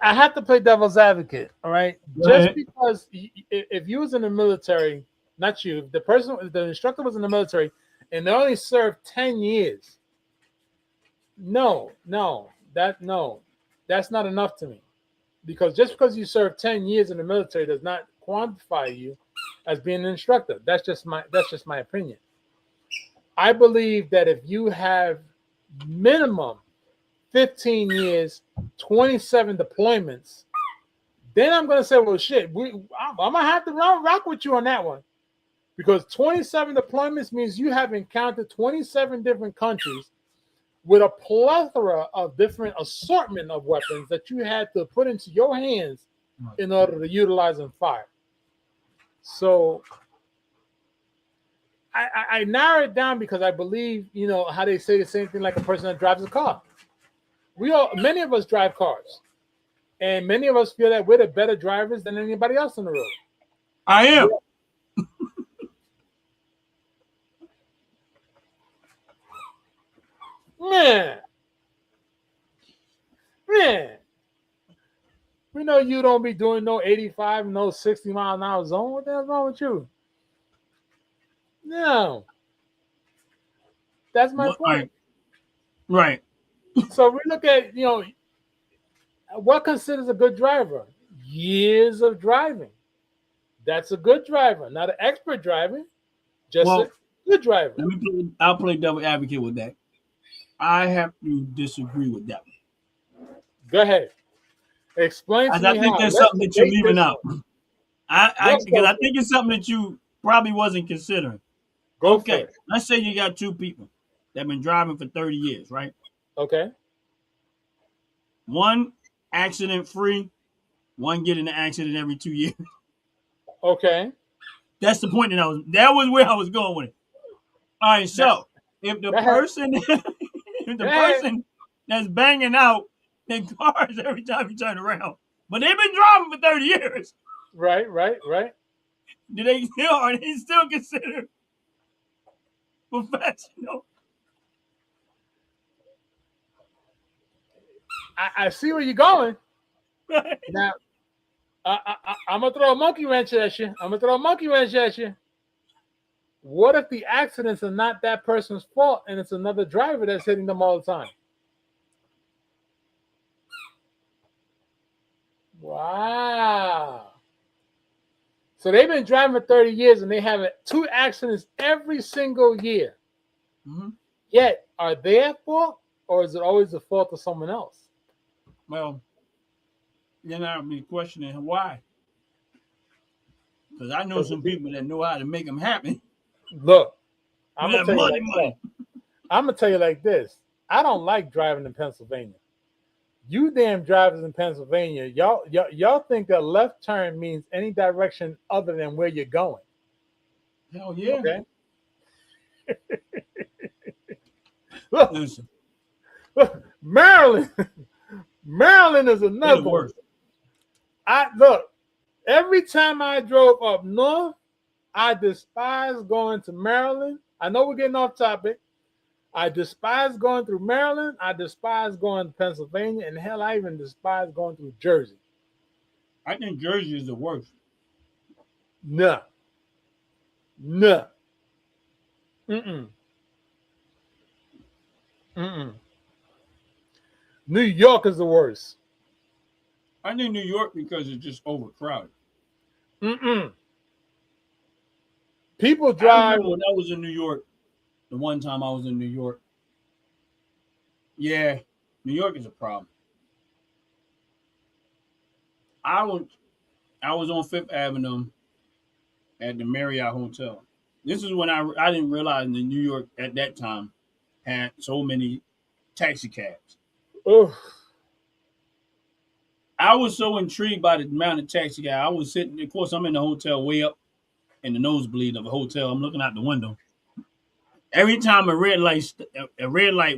I have to play devil's advocate. All right. go Just ahead. because if you was in the military, not you, the instructor was in the military, and they only served 10 years. No, that's not enough to me. Because just because you serve 10 years in the military does not quantify you as being an instructor. That's just my opinion. I believe that if you have minimum 15 years, 27 deployments, then I'm going to say, well, shit, I'm going to have to rock with you on that one. Because 27 deployments means you have encountered 27 different countries with a plethora of different assortment of weapons that you had to put into your hands in order to utilize and fire. So I narrow it down because I believe, you know, how they say the same thing like a person that drives a car. Many of us drive cars, and many of us feel that we're the better drivers than anybody else on the road. I am. Man, we know you don't be doing no 85, no 60 mile an hour zone. What the hell's wrong with you? No, that's my point. Right. So we look at, you know, what considers a good driver? Years of driving. That's a good driver, not an expert driver, just a good driver. I'll play devil advocate with that. I have to disagree with that. Go ahead. Explain to me I think there's something that you're leaving out. Because I think it's something that you probably wasn't considering. Okay, let's say you got two people that have been driving for 30 years, right? Okay. One accident free, one get in an accident every 2 years. Okay. That's the point that was where I was going with it. All right, so if the person that's banging out in cars every time you turn around, but they've been driving for 30 years. Right. Are they still considered professional? I see where you're going. Now, I'm gonna throw a monkey wrench at you. What if the accidents are not that person's fault and it's another driver that's hitting them all the time? Wow. So they've been driving for 30 years and they have 2 accidents every single year. Mm-hmm. Yet, are they at fault or is it always the fault of someone else? Well, then I'll be questioning why. Because I know some people that know how to make them happen. Look, I'm gonna tell you like this. I don't like driving in Pennsylvania. You damn drivers in Pennsylvania, y'all think that left turn means any direction other than where you're going. Hell yeah. Okay. Look, Maryland is another one. Every time I drove up north, I despise going to Maryland. I know we're getting off topic. I despise going through Maryland. I despise going to Pennsylvania. And hell, I even despise going through Jersey. I think Jersey is the worst. No. New York is the worst. I think New York because it's just overcrowded. People drive. When I was in New York, the one time I was in New York, yeah, New York is a problem. I was on Fifth Avenue at the Marriott Hotel. This is when I didn't realize that New York at that time had so many taxi cabs. Ugh. I was so intrigued by the amount of taxi cabs. I was sitting, of course, I'm in the hotel way up in the nosebleed of a hotel. I'm looking out the window. Every time a red light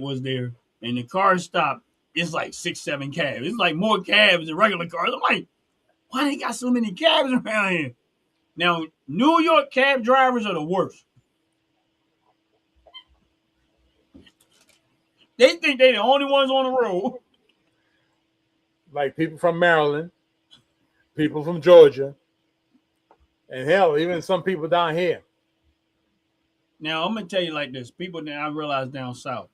was there and the car stopped, it's like 6, 7 cabs. It's like more cabs than regular cars. I'm like, why they got so many cabs around here? Now, New York cab drivers are the worst. They think they're the only ones on the road. Like people from Maryland, people from Georgia, and hell, even some people down here. Now, I'm going to tell you like this. People that I realize down south,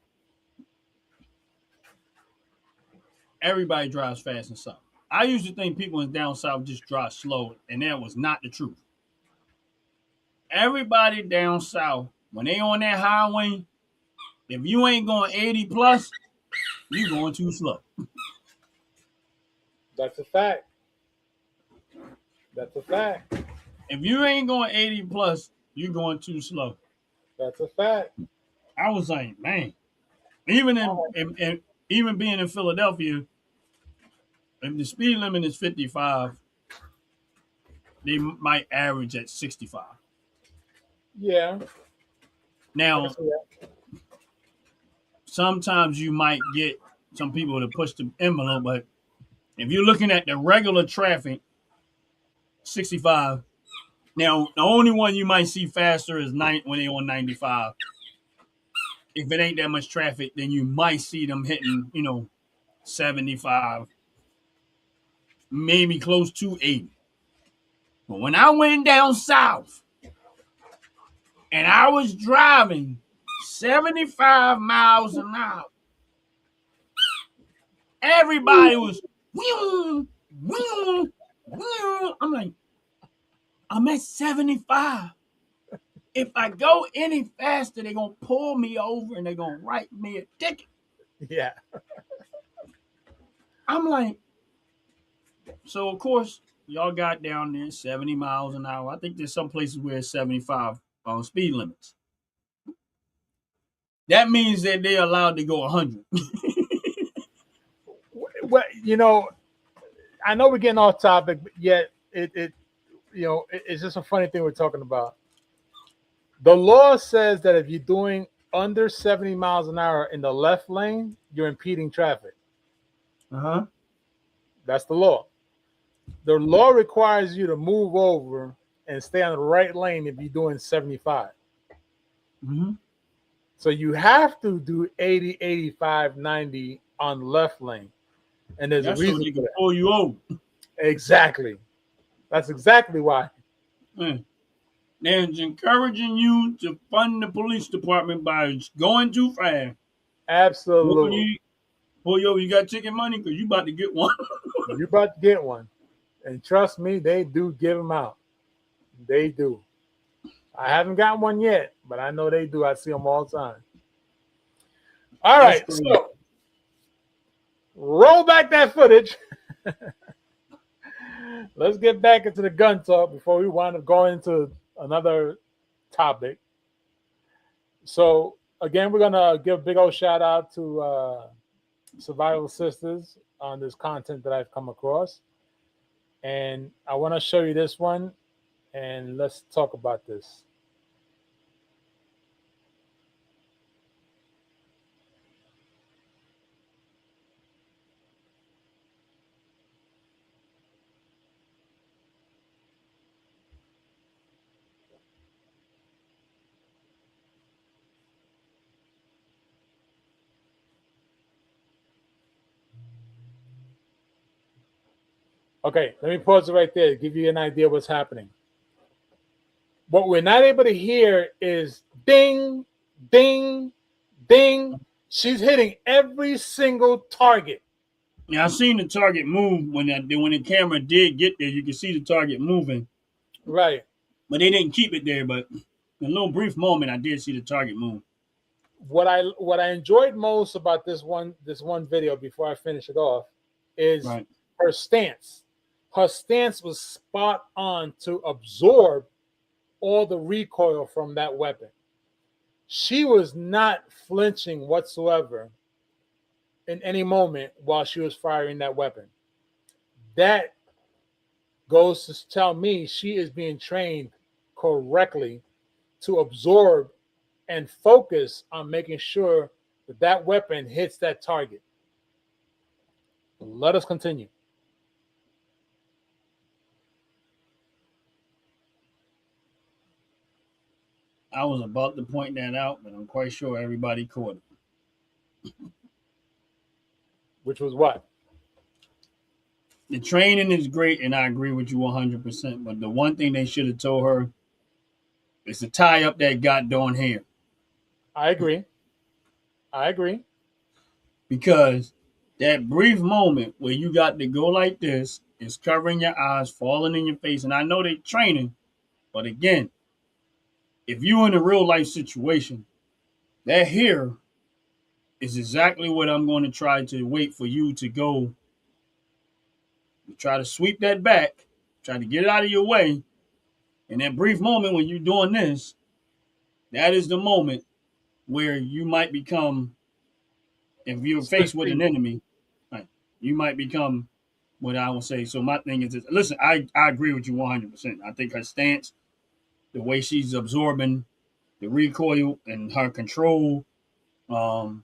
everybody drives fast and south. I used to think people in down south just drive slow, and that was not the truth. Everybody down south, when they on that highway, if you ain't going 80 plus, you going too slow. That's a fact. If you ain't going 80 plus, you going too slow. That's a fact. I was like, man. Even even being in Philadelphia, if the speed limit is 55, they might average at 65. Yeah, I can Now, see that. sometimes you might get some people to push the envelope, but if you're looking at the regular traffic, 65. Now, the only one you might see faster is when they're on 95. If it ain't that much traffic, then you might see them hitting, 75, maybe close to 80. But when I went down south and I was driving 75 miles an hour, everybody was, whew, whew, whew. I'm like, I'm at 75. If I go any faster, they're going to pull me over and they're going to write me a ticket. Yeah, I'm like, so of course, y'all got down there 70 miles an hour. I think there's some places where it's 75 speed limits. That means that they're allowed to go 100. well, I know we're getting off topic, but yet it's just a funny thing we're talking about. The law says that if you're doing under 70 miles an hour in the left lane, you're impeding traffic. Uh-huh. That's the law. The law requires you to move over and stay on the right lane if you're doing 75. Mm-hmm. So you have to do 80, 85, 90 on the left lane. And there's That's a reason so they for can that. pull you over. Exactly. That's exactly why. Man. They're encouraging you to fund the police department by going too fast. Absolutely. Pull you over, you got ticket money because you about to get one. You're about to get one. And trust me, they do give them out. They do. I haven't gotten one yet, but I know they do. I see them all the time. All right, so roll back that footage. Let's get back into the gun talk before we wind up going into another topic. So again, we're gonna give a big old shout out to Survival Sisters on this content that I've come across, and I want to show you this one, and let's talk about this. Okay, let me pause it right there to give you an idea of what's happening. What we're not able to hear is ding, ding, ding. She's hitting every single target. Yeah, I seen the target move when the camera did get there. You could see the target moving. Right. But they didn't keep it there. But in a little brief moment, I did see the target move. What I enjoyed most about this one video before I finish it off is Right. her stance. Her stance was spot on to absorb all the recoil from that weapon. She was not flinching whatsoever in any moment while she was firing that weapon. That goes to tell me she is being trained correctly to absorb and focus on making sure that that weapon hits that target. Let us continue. I was about to point that out, but I'm quite sure everybody caught it. Which was what? The training is great, and I agree with you 100%. But the one thing they should have told her is to tie up that goddamn hair. I agree. Because that brief moment where you got to go like this is covering your eyes, falling in your face. And I know they're training, but again, if you're in a real life situation, that hair is exactly what I'm going to try to wait for you to go. Try to sweep that back, try to get it out of your way. And that brief moment when you're doing this, that is the moment where you might become if you're Switch faced with an speed. enemy, right, you might become what I would say. So my thing is, listen, I agree with you 100%. I think her stance, the way she's absorbing the recoil and her control, um,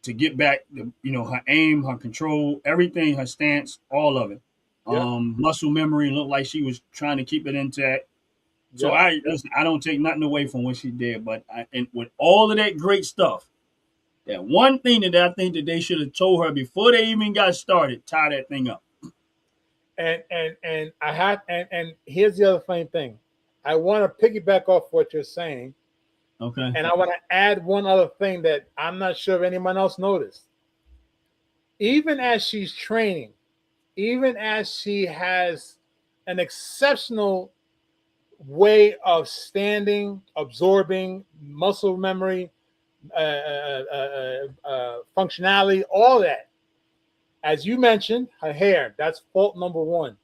to get back, her aim, her control, everything, her stance, all of it. Yep. Muscle memory looked like she was trying to keep it intact. So Yep. listen, I don't take nothing away from what she did, but and with all of that great stuff, that one thing that I think that they should have told her before they even got started, tie that thing up. And I had and here's the other funny thing. I want to piggyback off what you're saying, Okay. and I want to add one other thing that I'm not sure if anyone else noticed. Even as she's training, even as she has an exceptional way of standing, absorbing, muscle memory, functionality, all that. As you mentioned, her hair, that's fault number one.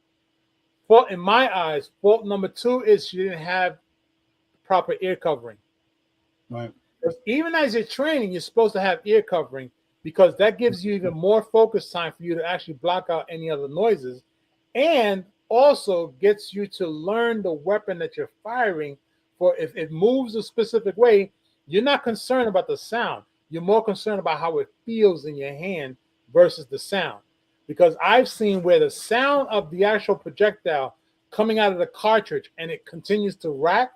Fault in my eyes, fault number two is she didn't have proper ear covering. Right. Because even as you're training, you're supposed to have ear covering because that gives you even more focus time for you to actually block out any other noises and also gets you to learn the weapon that you're firing for. If it moves a specific way, you're not concerned about the sound. You're more concerned about how it feels in your hand versus the sound. Because I've seen where the sound of the actual projectile coming out of the cartridge and it continues to rack,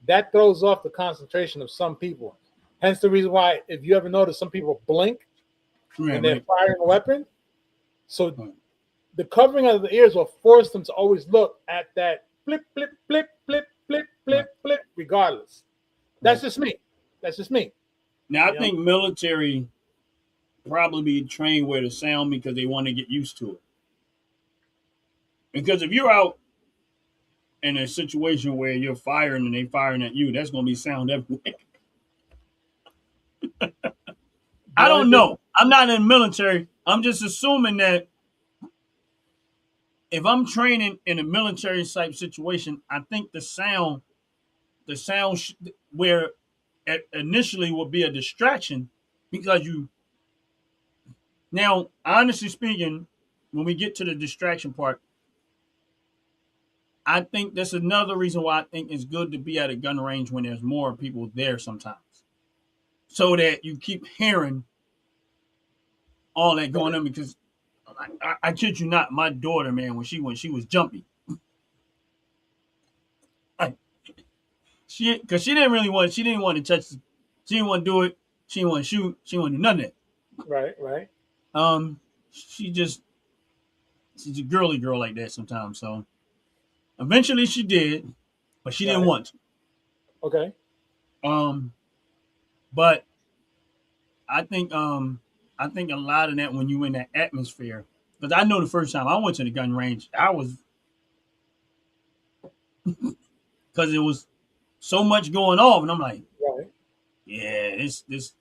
that throws off the concentration of some people. Hence the reason why, if you ever notice, some people blink when they're Right. firing a weapon. So Right. the covering of the ears will force them to always look at that flip, flip, flip, flip, flip, Right. flip, flip, regardless. That's just me. That's just me. Now I You know? think military probably be trained where the sound because they want to get used to it. Because if you're out in a situation where you're firing and they firing at you, that's gonna be sound everywhere. The I only don't thing, know. I'm not in the military. I'm just assuming that if I'm training in a military type situation, I think the sound where initially will be a distraction because you now honestly speaking, when we get to the distraction part, I think that's another reason why I think it's good to be at a gun range when there's more people there sometimes, so that you keep hearing all that going on. Because I kid you not, my daughter, man, when she was jumpy, I, because she didn't want to touch, she didn't want to do it, she didn't want to shoot, she didn't want to do none of that. right, right. Um, she just she's a girly girl like that sometimes. So eventually she did, but she didn't Right. want Okay. to. But I think a lot of that when you in that atmosphere, because I know the first time I went to the gun range, I was because it was so much going on, and I'm like, Right. yeah, this.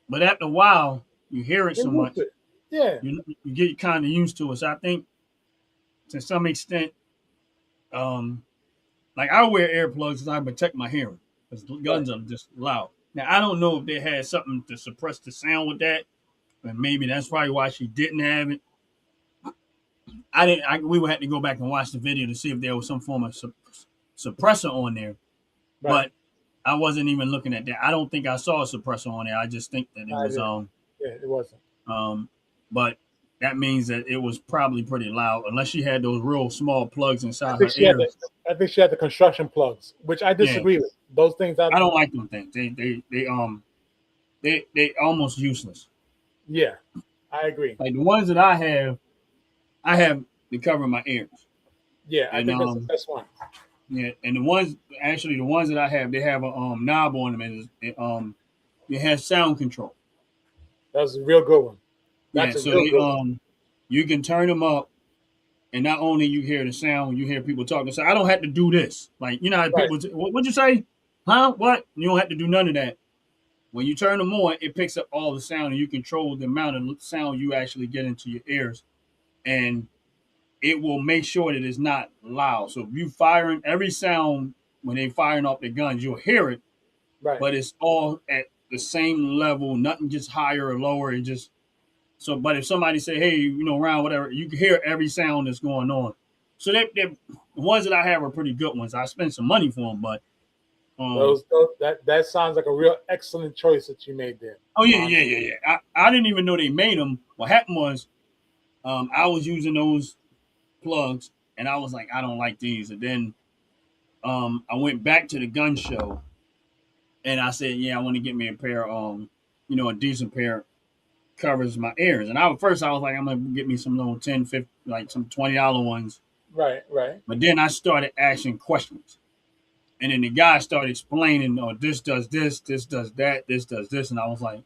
But after a while, you hear it Get so used much, to it. Yeah. you get kind of used to it. So I think to some extent, um, like I wear earplugs because I protect my hearing because Right. guns are just loud. Now I don't know if they had something to suppress the sound with that, and maybe that's probably why she didn't have it. I didn't. We would have to go back and watch the video to see if there was some form of suppressor on there, Right. but I wasn't even looking at that. I don't think I saw a suppressor on there. I just think that it I was didn't. Yeah, it wasn't. but that means that it was probably pretty loud unless she had those real small plugs I inside think her she had the. ears. I think she had the construction plugs, which I Yeah, disagree with. Those things, I don't like them things. They almost useless. yeah, I agree. Like the ones that I have to cover my ears. Yeah, I And think that's the best one. yeah, and the ones that I have, they have a knob on them, and it has sound control. That's a real good one. Yeah, That's a so real they good one. you can turn them up, and not only you hear the sound, you hear people talking. So I don't have to do this. Like how Right. people, what'd you say? Huh? What? You don't have to do none of that. When you turn them on, it picks up all the sound, and you control the amount of sound you actually get into your ears, and it will make sure that it's not loud. So if you firing every sound when they firing off the guns, you'll hear it, Right. but it's all at the same level, nothing just higher or lower. It just so. But if somebody say, hey, around whatever, you can hear every sound that's going on. So the ones that I have are pretty good ones. I spent some money for them, but that sounds like a real excellent choice that you made there. oh yeah, yeah, yeah, yeah. I didn't even know they made them. What happened was, I was using those plugs, and I was like, I don't like these. And then I went back to the gun show, and I said, yeah, I want to get me a pair, a decent pair covers my ears. And first I was like, I'm gonna get me some little 10, 50, like some $20 ones. Right, right. But then I started asking questions. And then the guy started explaining, oh, this does this does that, this does this. And I was like,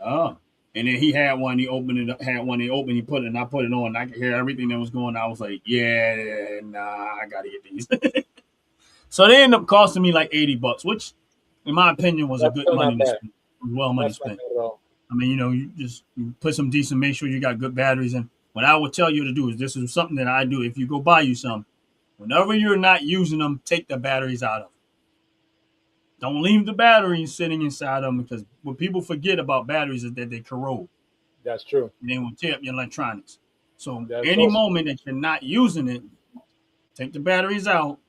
oh. And then he had one, he opened it up, had one, he opened, he put it, and I put it on. And I could hear everything that was going on. I was like, yeah, nah, I gotta get these. So they ended up costing me like $80, which in my opinion was a That's good still money not to bad. spend. Well money That's not spent. bad at all. I mean, you put some decent, make sure you got good batteries. And what I would tell you to do is this is something that I do. If you go buy you some, whenever you're not using them, take the batteries out of them. Don't leave the batteries sitting inside of them because what people forget about batteries is that they corrode That's true. and they will tear up your electronics. So That's any also moment that you're not using it, take the batteries out.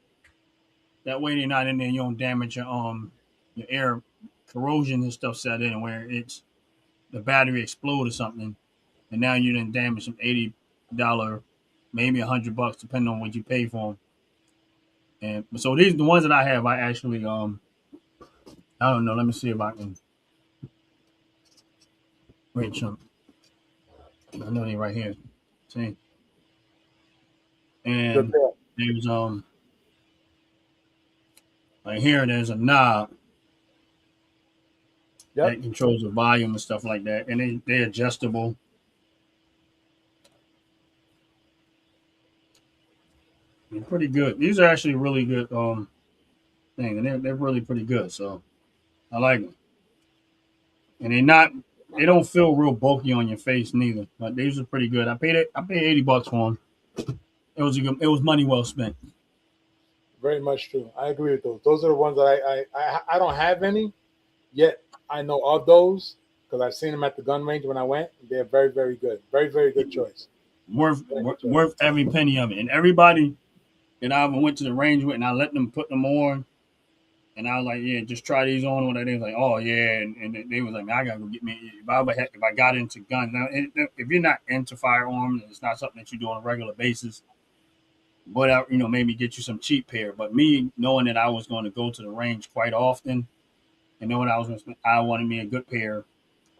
That way they're not in there. You don't damage your air corrosion and stuff set in where it's the battery explode or something, and now you didn't damage some $80, maybe $100, depending on what you pay for them. And so these the ones that I have. I actually I don't know. Let me see if I can reach them. I know they right here. See, good and pair. there's right here. There's a knob Yep. that controls the volume and stuff like that, and they're adjustable. They're pretty good. These are actually really good thing, and they're really pretty good. So I like them, and they don't feel real bulky on your face neither. But these are pretty good. I paid $80 for them. It was money well spent. Very much true. I agree with those. Those are the ones that I don't have any yet. I know of those because I've seen them at the gun range when I went. They're very, very good. Very, very good choice. Very good choice. Worth every penny of it. And everybody that I went to the range with, and I let them put them on, and I was like, yeah, just try these on. And they was like, oh yeah, and they was like, man, I gotta go get me. If I got into guns now, if you're not into firearms, it's not something that you do on a regular basis. But maybe get you some cheap pair. But me knowing that I was going to go to the range quite often, and knowing I was going to, I wanted me a good pair,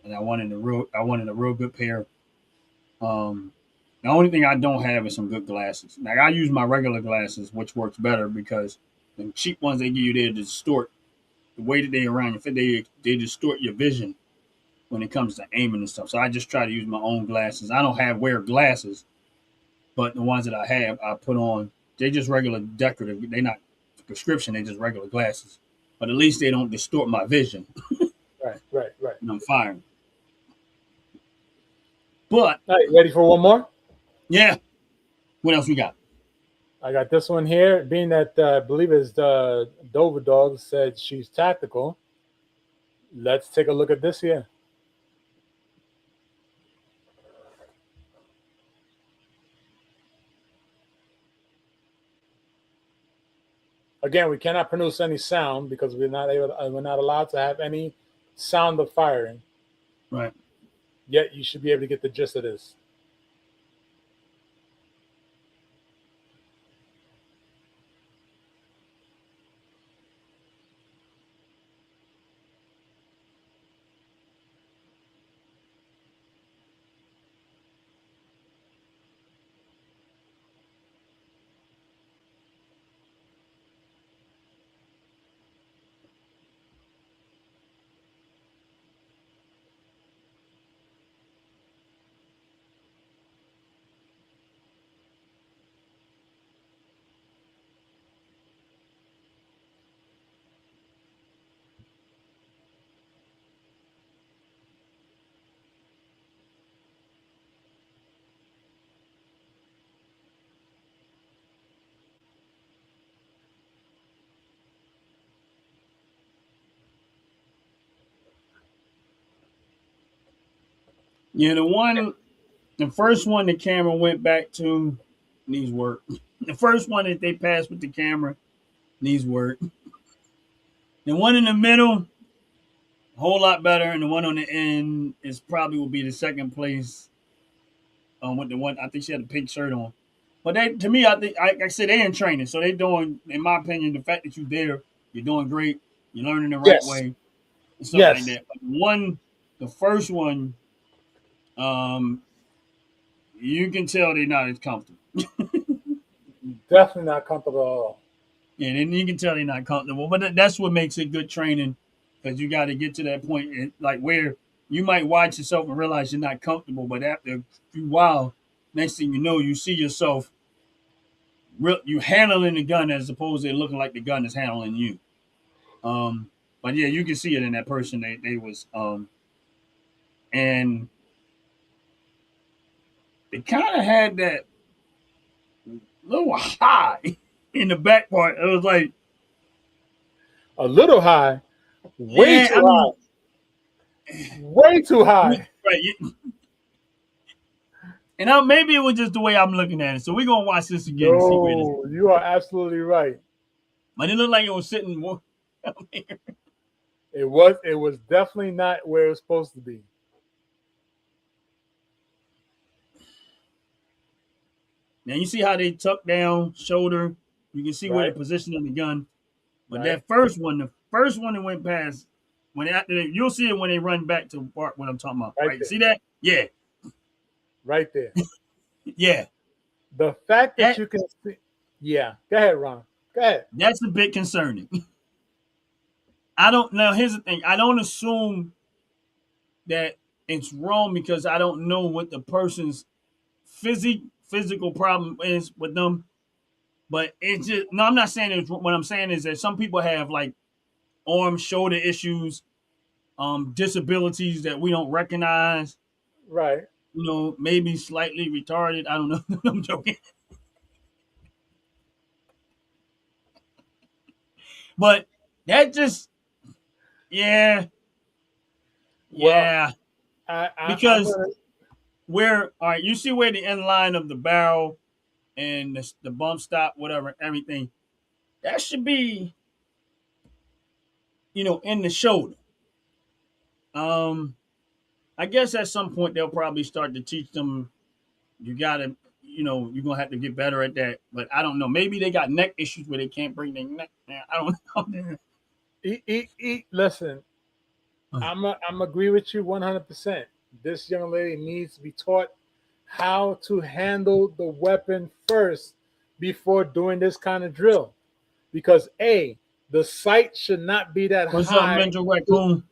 and I wanted a real good pair. The only thing I don't have is some good glasses. Like I use my regular glasses, which works better because the cheap ones they give you they distort the way that they around your face. They distort your vision when it comes to aiming and stuff. So I just try to use my own glasses. I don't wear glasses, but the ones that I have, I put on. They just regular decorative. They're not prescription. They just regular glasses. But at least they don't distort my vision Right, right, right. when I'm firing. But All right, ready for one more? yeah, what else we got? I got this one here. Being that I believe it's the Dover Dog said she's tactical. Let's take a look at this here. Again, we cannot produce any sound because we're not allowed to have any sound of firing. Right. Yet you should be able to get the gist of this. Yeah, the first one the camera went back to needs work. The first one that they passed with the camera needs work. The one in the middle, a whole lot better, and the one on the end is probably will be the second place. With the one I think she had a pink shirt on. But they, to me, I think, like I said, they in training, so they doing, in my opinion, the fact that you're there, you're doing great, you're learning the right Yes. way, and stuff like Yes. that. But the first one, um, you can tell they're not as comfortable. Definitely not comfortable at all. Yeah, and you can tell they're not comfortable. But that's what makes it good training, because you got to get to that point, like where you might watch yourself and realize you're not comfortable, but after a few while, next thing you know, you see yourself you handling the gun as opposed to it looking like the gun is handling you. But yeah, you can see it in that person. They was and they kind of had that little high in the back part. It was like, A little high, way yeah, too I high, mean, way too high. right. And maybe it was just the way I'm looking at it. So we're gonna watch this again and see where this. No, you are absolutely right. But it looked like it was sitting more down there. It was definitely not where it was supposed to be. Now you see how they tuck down shoulder. You can see where Right, they're positioning the gun. But right, that first one, the first one that went past, when after you'll see it when they run back to Bart. What I'm talking about, right right? there, See that? Yeah, right there. yeah. The fact that That you can see, yeah. Go ahead, Ron. Go ahead. that's a bit concerning. I don't now. Here's the thing. I don't assume that it's wrong because I don't know what the person's physical problem is with them. But it's just no. I'm not saying it's what I'm saying is that some people have like arm shoulder issues, disabilities that we don't recognize. Right. Maybe slightly retarded. I don't know. I'm joking. But that just, yeah, Well, yeah. I'm Because gonna. where, all right, you see where the end line of the barrel and the bump stop, whatever, everything, that should be, in the shoulder. Um, I guess at some point they'll probably start to teach them, you gotta, you're gonna have to get better at that. But I don't know. Maybe they got neck issues where they can't bring their neck down. I don't know. Listen, I'm agree with you 100%. This young lady needs to be taught how to handle the weapon first before doing this kind of drill, because the sight should not be that What's up, high. Mental Raccoon?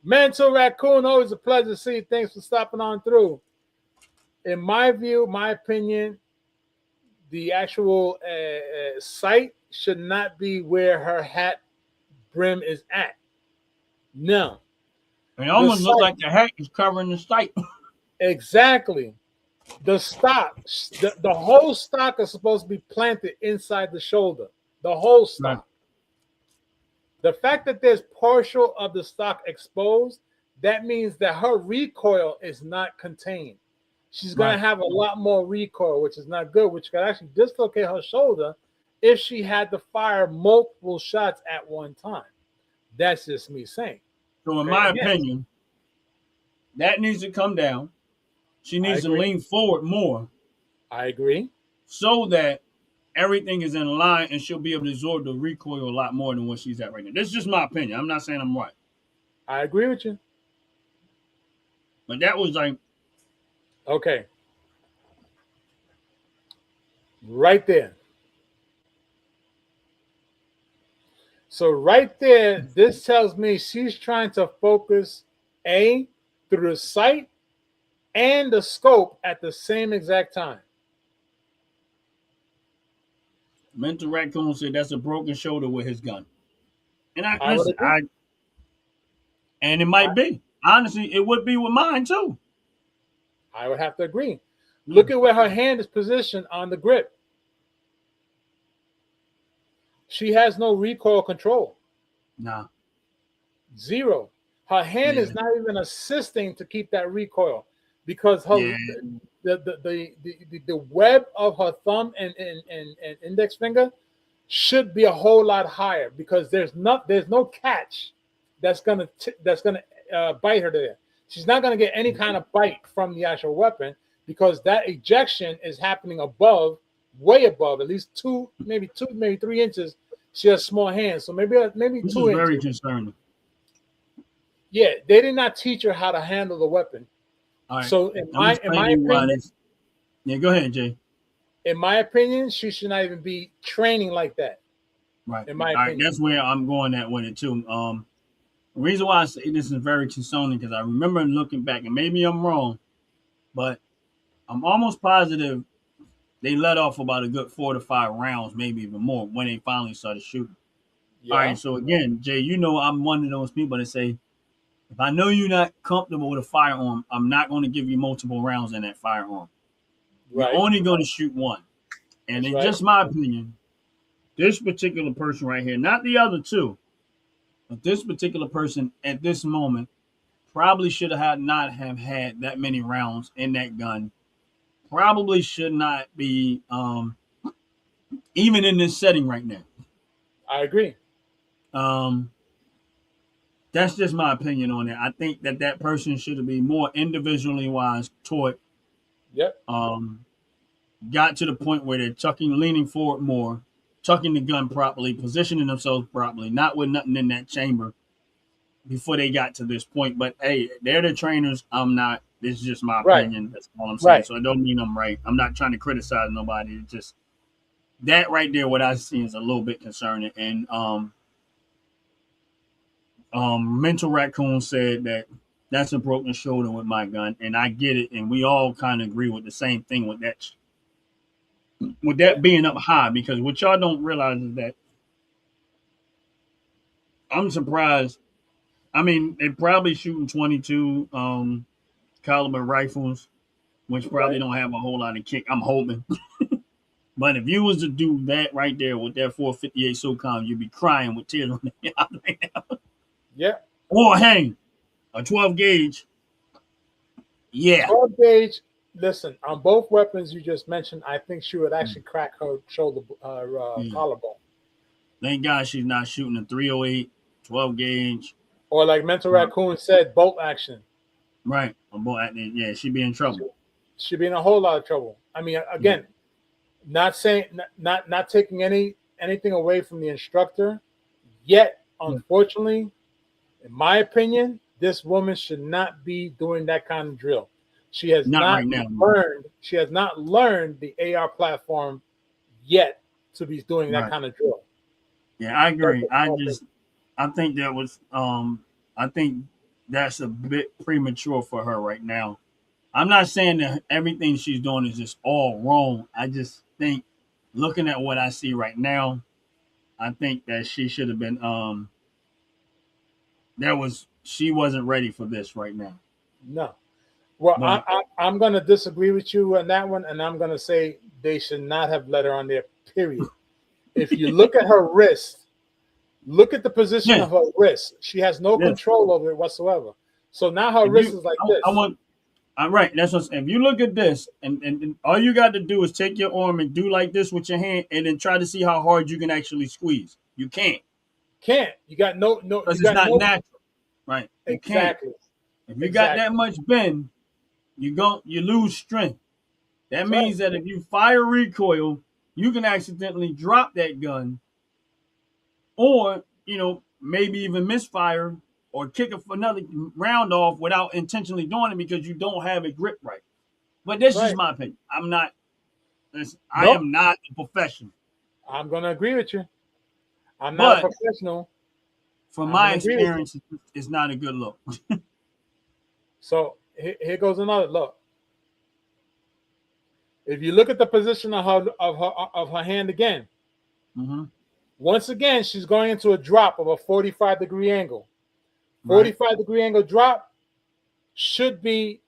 Mental Raccoon, always a pleasure to see you. Thanks for stopping on through. In my view, my opinion, the actual sight should not be where her hat brim is at. No. It The almost looks sight, like the hat is covering the sight. exactly. The stock, the whole stock is supposed to be planted inside the shoulder. The whole Right. stock. The fact that there's partial of the stock exposed, that means that her recoil is not contained. She's going Right. to have a lot more recoil, which is not good, which could actually dislocate her shoulder if she had to fire multiple shots at one time. That's just me saying. So, in Okay, my again, opinion, that needs to come down. She I needs to agree. lean forward more I agree. so that everything is in line and she'll be able to absorb the recoil a lot more than what she's at right now. This is just my opinion. I'm not saying I'm right. I agree with you. But that was like, Okay. Right there. So right there, this tells me she's trying to focus through the sight and the scope at the same exact time. Mental Raccoon said that's a broken shoulder with his gun. And I I would listen, agree. and it I, might be. Honestly, it would be with mine too. I would have to agree. Look at where her hand is positioned on the grip. She has no recoil control. Nah. Zero. Her hand Yeah. is not even assisting to keep that recoil. because her Yeah. the web of her thumb and index finger should be a whole lot higher because there's no catch that's gonna bite her there. She's not gonna get any kind of bite from the actual weapon because that ejection is happening above, way above, at least 3 inches. She has small hands, so maybe This 2 is very inches. concerning. Yeah, they did not teach her how to handle the weapon. All right. So in I'm my explaining why opinion, this. Yeah, go ahead, Jay. she should not even be training like that. Right. In my All right. opinion. That's where I'm going at with it too. The reason why I say this is very concerning because I remember looking back, and maybe I'm wrong, but I'm almost positive they let off about a good 4 to 5 rounds, maybe even more, when they finally started shooting. Yeah. All right. So again, Jay, you know I'm one of those people that say, if I know you're not comfortable with a firearm, I'm not going to give you multiple rounds in that firearm. Right. You're only going to shoot one. And That's in right. just my opinion, this particular person right here, not the other two, but this particular person at this moment probably should have not have had that many rounds in that gun. Probably should not be even in this setting right now. I agree. That's just my opinion on it. I think that person should be more individually wise taught. Yep. Got to the point where they're leaning forward more, tucking the gun properly, positioning themselves properly, not with nothing in that chamber before they got to this point. But hey, they're the trainers. I'm not. This is just my Right. opinion. That's all I'm saying. Right. So it don't mean I'm right. I'm not trying to criticize nobody. It's just that right there, what I see is a little bit concerning. And Mental Raccoon said that that's a broken shoulder with my gun, and I get it. And we all kind of agree with the same thing with that. With that being up high, because what y'all don't realize is that I'm surprised. I mean, they're probably shooting 22 caliber rifles, which probably don't have a whole lot of kick. I'm hoping. But if you was to do that right there with that 458 SOCOM, you'd be crying with tears on the eye right now. Yeah. Or hey, a 12 gauge. Yeah. 12 gauge. Listen, on both weapons you just mentioned, I think she would actually crack her shoulder, collarbone. Thank God she's not shooting a 308, 12 gauge. Or like Mental Raccoon said, bolt action. Right. Yeah, she'd be in trouble. She'd be in a whole lot of trouble. I mean, again, not taking anything away from the instructor, yet, unfortunately, in my opinion, this woman should not be doing that kind of drill. She has not learned. She has not learned the AR platform yet to be doing that kind of drill. Yeah, I agree. I think that was I think that's a bit premature for her right now. I'm not saying that everything she's doing is just all wrong. I just think looking at what I see right now, I think that she should have been she wasn't ready for this right now. No. Well, I'm going to disagree with you on that one, and I'm going to say they should not have let her on there, period. If you look at her wrist, look at the position of her wrist. She has no control over it whatsoever. So now her wrist is like this. I'm right. That's what I'm saying. If you look at this, and all you got to do is take your arm and do like this with your hand, and then try to see how hard you can actually squeeze. You can't. You got no. Because it's not natural. Right. You exactly. Can't. If you got that much bend, you lose strength. That means that if you fire recoil, you can accidentally drop that gun, or maybe even misfire or kick another round off without intentionally doing it because you don't have it gripped right. But this is my opinion. I am not a professional. I'm going to agree with you. I'm not a professional. From my experience, it's not a good look. So here goes another look. If you look at the position of her hand again, once again, she's going into a drop of a 45-degree angle. 45-degree angle drop should be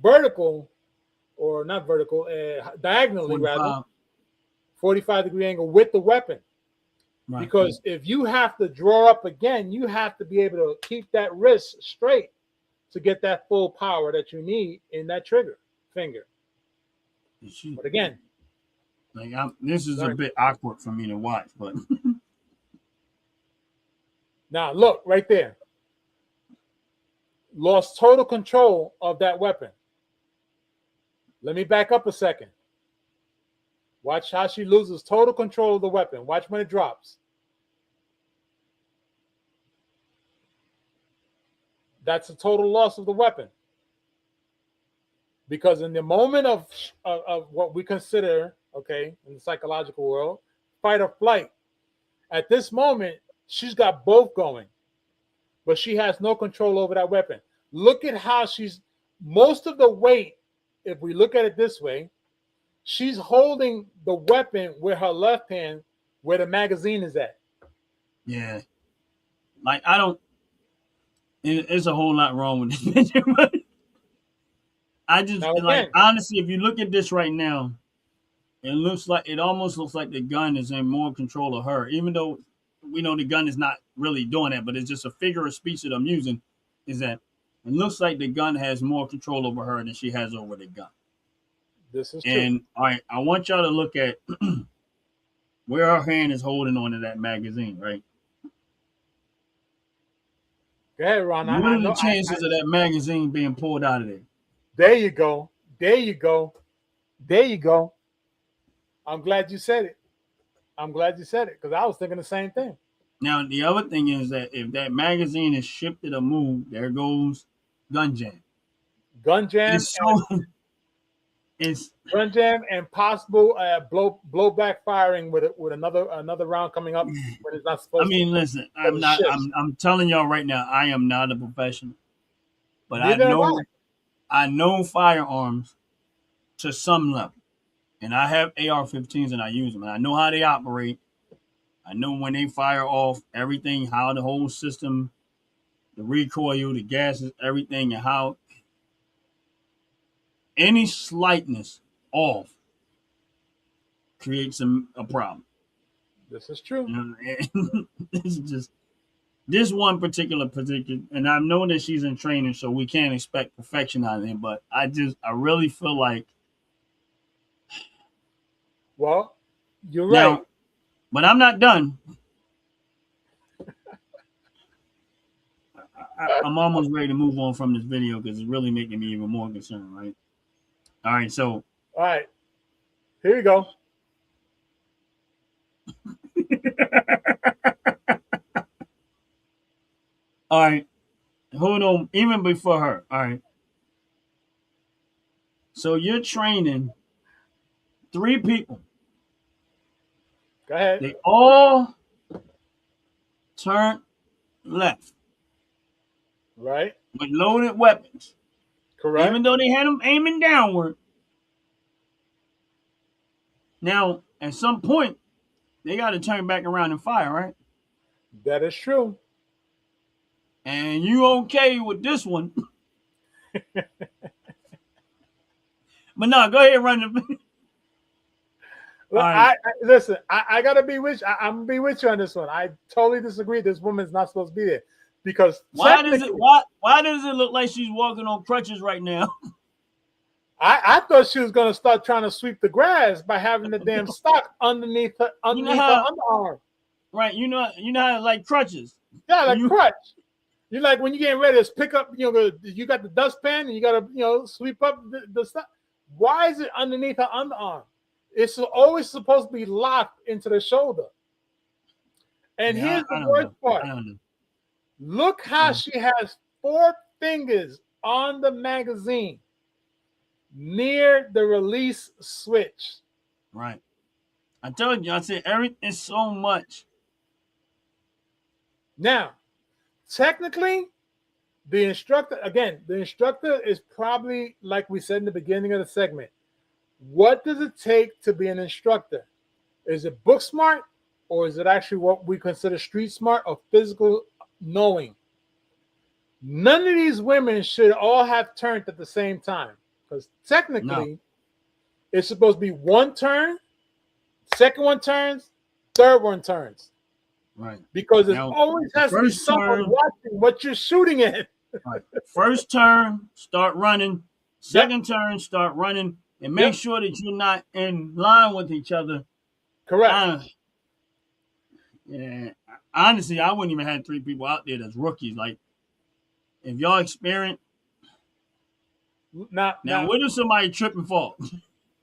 vertical, or not vertical, diagonally 45. rather. 45-degree angle with the weapon. Right. Because if you have to draw up again, you have to be able to keep that wrist straight to get that full power that you need in that trigger finger. She, But again, like, this is a learn. bit awkward for me to watch, but Now look right there. Lost total control of that weapon. Let me back up a second. Watch how she loses total control of the weapon. Watch when it drops. That's a total loss of the weapon. Because in the moment of what we consider, okay, in the psychological world, fight or flight, at this moment, she's got both going, but she has no control over that weapon. Look at how she's, most of the weight, if we look at it this way, she's holding the weapon with her left hand where the magazine is at. yeah, like I don't. It's a whole lot wrong with this picture, but I just Now, like again, honestly, if you look at this right now, it almost looks like the gun is in more control of her, even though we know the gun is not really doing that, but it's just a figure of speech that I'm using. Is that it looks like the gun has more control over her than she has over the gun. this is true. And all right, I want y'all to look at where her hand is holding on to that magazine, right? Go ahead, Ron. What are the chances of that magazine being pulled out of there? There you go. There you go. There you go. I'm glad you said it. I'm glad you said it because I was thinking the same thing. Now, the other thing is that if that magazine is shifted or moved, there goes gun jam. Gun jam, It's so, it's gun jam, and possible blow backfiring with another round coming up when it's not supposed. I mean, listen, But it shifts. I'm telling y'all right now, I am not a professional, but Neither am I know firearms to some level, and I have AR-15s and I use them, and I know how they operate. I know when they fire off everything, how the whole system, the recoil, the gases, everything, and how any slightness off creates a problem. This is true. You know, and this is just this one particular position, and I know that she's in training, so we can't expect perfection out of him. But I really feel like, Well, you're now, right. but I'm not done. I'm almost ready to move on from this video because it's really making me even more concerned, right? All right, so All right, here you go. all right, hold on, even before her. All right, so you're training 3 people. Go ahead. They all turn left Right. with loaded weapons. Correct. Even though they had them aiming downward. Now, at some point, they got to turn back around and fire, right? That is true. And you okay with this one. But no, go ahead and run the. Look, right. Listen. I gotta be with you. I'm gonna be with you on this one. I totally disagree. This woman's not supposed to be there because why does it look like she's walking on crutches right now? I thought she was gonna start trying to sweep the grass by having the damn stock underneath her underarm. Right, you know how like crutches. Yeah, like crutch. You like when you getting ready to pick up, you got the dustpan and you gotta, sweep up the stuff. Why is it underneath her underarm? It's always supposed to be locked into the shoulder. And here's the worst part. Look how she has 4 fingers on the magazine near the release switch. Right. I told you, I said everything is so much. Now, technically, the instructor is probably, like we said in the beginning of the segment, what does it take to be an instructor? Is it book smart, or is it actually what we consider street smart or physical knowing? None of these women should all have turned at the same time, because technically, it's supposed to be one turn, second one turns, third one turns. Right. Because it always has to be someone watching what you're shooting at. Right. First turn, start running. Yep. Second turn, start running, and make Yep. sure that you're not in line with each other. Correct. Uh, yeah. Honestly, I wouldn't even have 3 people out there that's rookies. Like, if y'all experience, Now, now now, what if somebody trip and fall?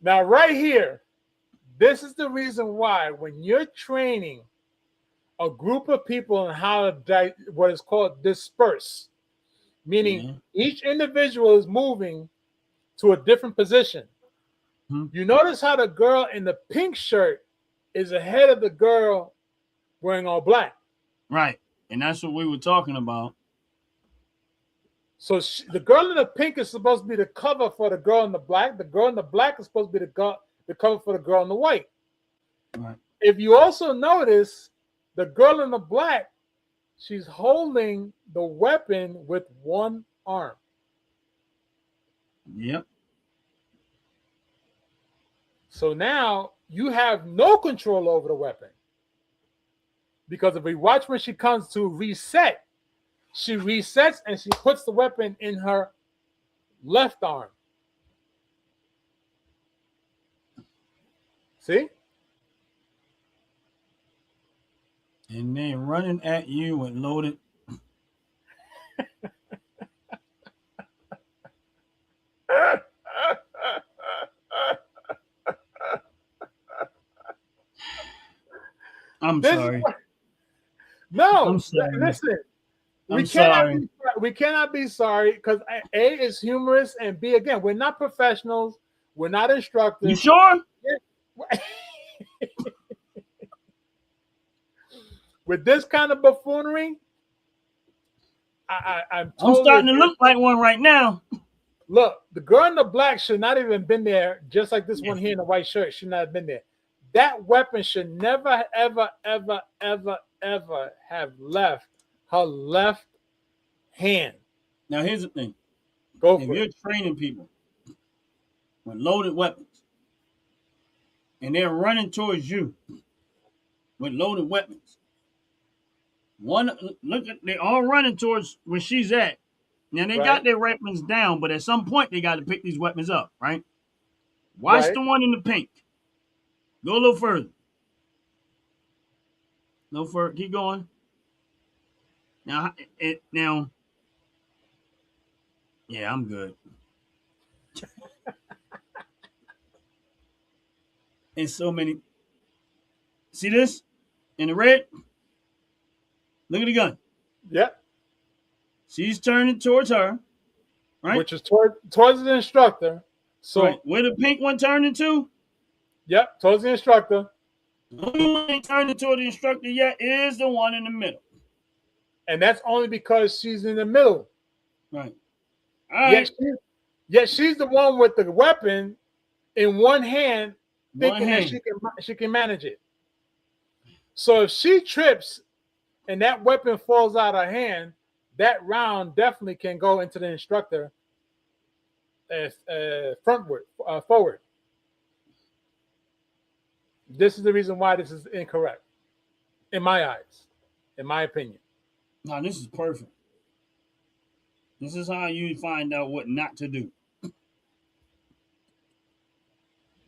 now, right here, this is the reason why when you're training a group of people on how to what is called disperse, meaning Yeah. each individual is moving to a different position. Hmm. You notice how the girl in the pink shirt is ahead of the girl wearing all black. Right. And that's what we were talking about. So the girl in the pink is supposed to be the cover for the girl in the black. The girl in the black is supposed to be the cover for the girl in the white. Right. If you also notice, the girl in the black, she's holding the weapon with one arm. Yep. So now you have no control over the weapon. Because if we watch when she comes to reset, she resets and she puts the weapon in her left arm. See? And then running at you with loaded. I'm This sorry. no, I'm sorry. listen. I'm sorry. We cannot be sorry because A is humorous and B again, we're not professionals, we're not You instructors. sure? With this kind of buffoonery, I'm totally I'm starting to look like one right now. Look, the girl in the black should not even been there, just like this Yeah. one here in the white shirt should not have been there. That weapon should never, ever, ever, ever, ever have left her left hand. Now here's the thing. Go If for you're it. training people with loaded weapons and they're running towards you with loaded weapons, they're all running towards where she's at. Now they got Right, their weapons down, but at some point they got to pick these weapons up, right? Watch right. the one in the pink. Go a little further. No further. Keep going. Now, yeah, I'm good. And so many. See this in the red? Look at the gun. Yep. She's turning towards her, right? Which is towards the instructor. So, Right. Where the pink one turned to? yep, towards the instructor. The only one ain't turned toward the instructor yet is the one in the middle. And that's only because she's in the middle. Right. All right. Yet she's the one with the weapon in one hand, One thinking hand. that she can manage it. So if she trips and that weapon falls out of her hand, that round definitely can go into the instructor forward. This is the reason why this is incorrect, in my eyes, in my opinion. Now this is perfect. This is how you find out what not to do.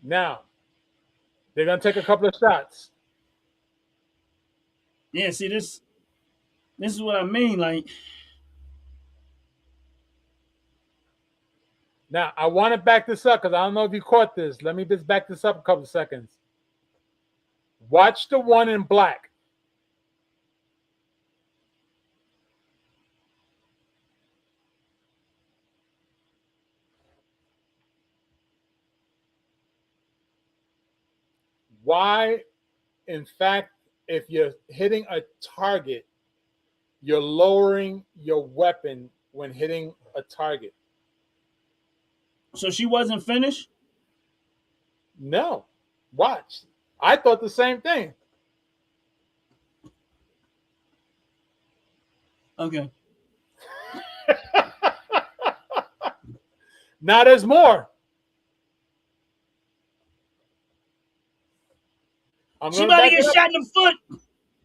Now, they're going to take a couple of shots. Yeah, see this is what I mean. Like, Now, I want to back this up because I don't know if you caught this. Let me just back this up a couple of seconds. Watch the one in black. Why, in fact, if you're hitting a target, you're lowering your weapon when hitting a target? so she wasn't finished? No. Watch. I thought the same thing. Okay. Now there's more. She about to get shot in the foot.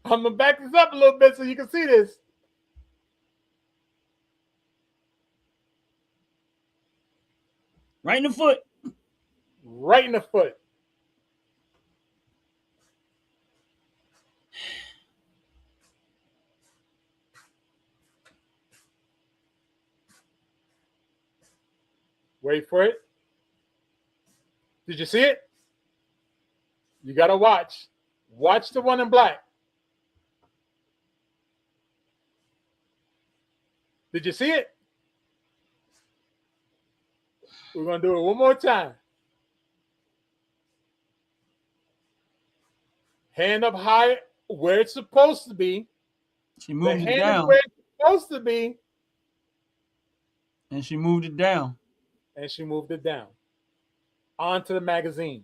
I'm going to back this up a little bit so you can see this. Right in the foot. Right in the foot. Wait for it. Did you see it? You got to watch. Watch the one in black. Did you see it? We're going to do it one more time. Hand up high where it's supposed to be. She moved The it hand down. is where it's supposed to be. And she moved it down. And she moved it down. Onto the magazine.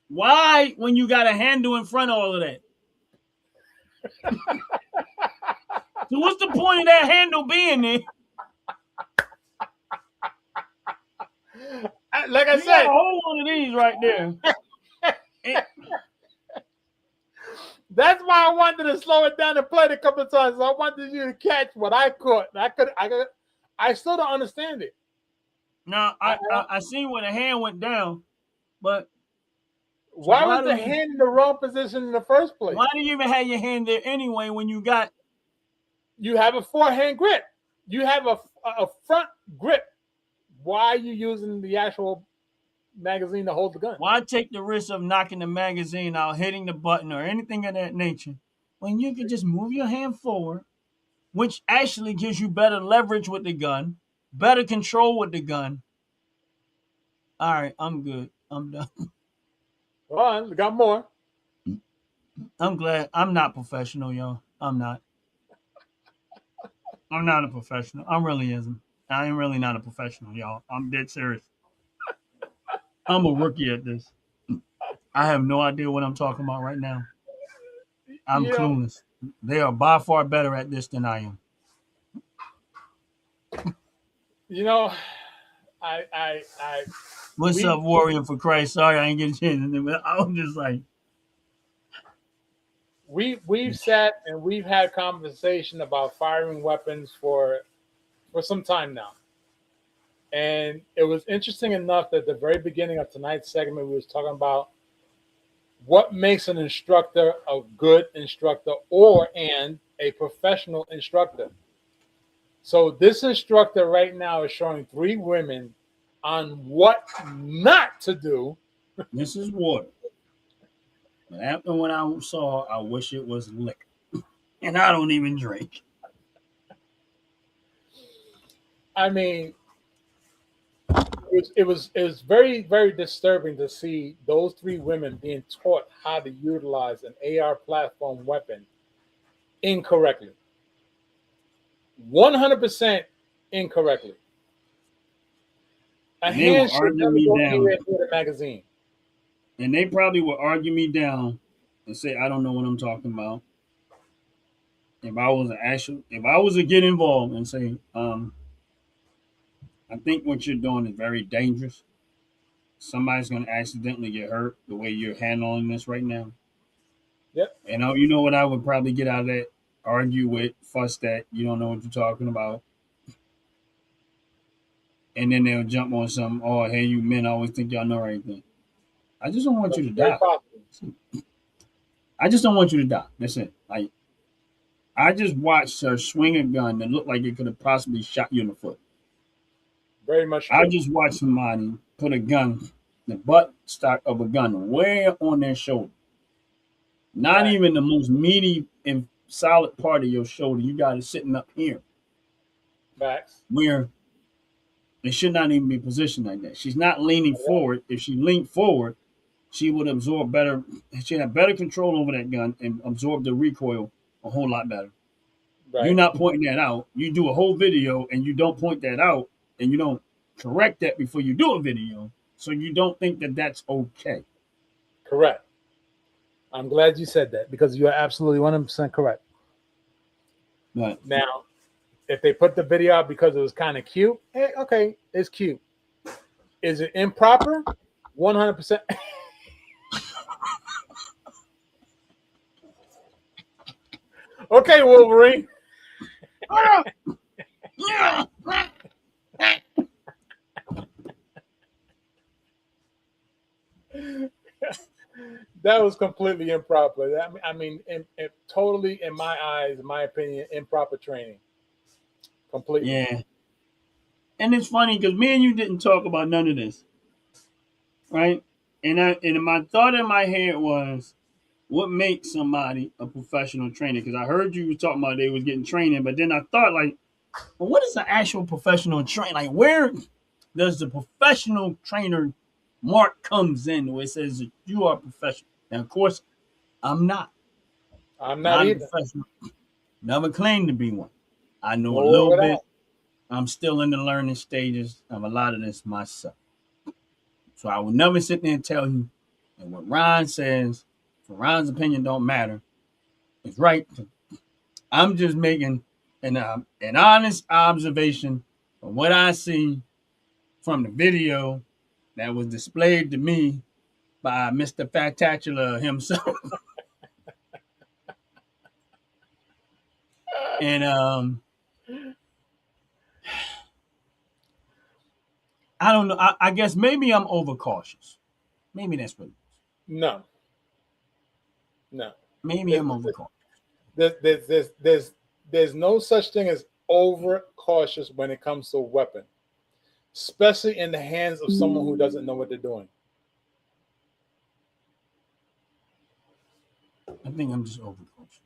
Why, when you got a handle in front of all of that? So what's the point of that handle being there? Like I You got said, a whole one of these right there. that's why I wanted to slow it down and play it a couple of times. I wanted you to catch what I caught. I still don't understand it. Now, I seen where the hand went down, but Why was do the you- hand in the wrong position in the first place? why do you even have your hand there anyway when you got You have a forehand grip. You have a front grip. Why are you using the actual magazine to hold the gun? why take the risk of knocking the magazine out, hitting the button, or anything of that nature when you can just move your hand forward, which actually gives you better leverage with the gun, better control with the gun. All right, I'm good. I'm done. Hold on, we got more. I'm glad I'm not professional, y'all. I'm not. I'm not a professional. I really isn't. I am really not a professional, y'all. I'm dead serious. I'm a rookie at this. I have no idea what I'm talking about right now. I'm You know, clueless. They are by far better at this than I am. you know, I What's We- up, Warrior for Christ? Sorry, I ain't getting a chance. But I was just like, we've sat and we've had conversation about firing weapons for some time now. And it was interesting enough that at the very beginning of tonight's segment, we was talking about what makes an instructor a good instructor and a professional instructor. So this instructor right now is showing 3 women on what not to do. this is water. But after what I saw, I wish it was liquor. And I don't even drink. I mean, it was very, very disturbing to see those 3 women being taught how to utilize an AR platform weapon incorrectly. 100% incorrectly. A They will hand should argue never me go down. anywhere near the magazine. And they probably would argue me down and say, I don't know what I'm talking about. If I was to get involved and say, I think what you're doing is very dangerous. Somebody's going to accidentally get hurt the way you're handling this right now. Yep. And you know what I would probably get out of that? Argue with, fuss that, you don't know what you're talking about. And then they'll jump on some, oh, hey, you men always think y'all know everything. I just don't want you to Very die. possible. I just don't want you to die. That's it. Like, I just watched her swing a gun that looked like it could have possibly shot you in the foot. Very much I true. just watched somebody put a gun, the butt stock of a gun, way on their shoulder. Not Right. even the most meaty and solid part of your shoulder. You got it sitting up here, Facts. where it should not even be positioned like that. She's not leaning forward. If she leaned forward, she would absorb better. She'd have better control over that gun and absorb the recoil a whole lot better. Right. You're not pointing that out. You do a whole video and you don't point that out and you don't correct that before you do a video. So you don't think that that's okay. Correct. I'm glad you said that because you are absolutely 100% correct. But Now, if they put the video out because it was kind of cute, hey, okay, it's cute. Is it improper? 100%. Okay, Wolverine. That was completely improper. I mean, totally, in my eyes, in my opinion, improper training. Completely. Yeah. And it's funny because me and you didn't talk about none of this, right? And my thought in my head was, what makes somebody a professional trainer? Because I heard you talking about they was getting training, but then I thought like, well, what is an actual professional trainer? Like, where does the professional trainer mark comes in where it says that you are professional? And of course, I'm not. I'm not Not a either. professional. Never claimed to be one. I know a Nor little would I. bit. I'm still in the learning stages of a lot of this myself. So I will never sit there and tell you that what Ron says, for Ron's opinion don't matter, is right. I'm just making an honest observation of what I see from the video that was displayed to me by Mr. Fatacula himself. And I don't know. I guess maybe I'm overcautious. Maybe that's what it is. No, no. Maybe There's, I'm overcautious. there's no such thing as over cautious when it comes to a weapon, especially in the hands of someone who doesn't know what they're doing. I think I'm just overcautious.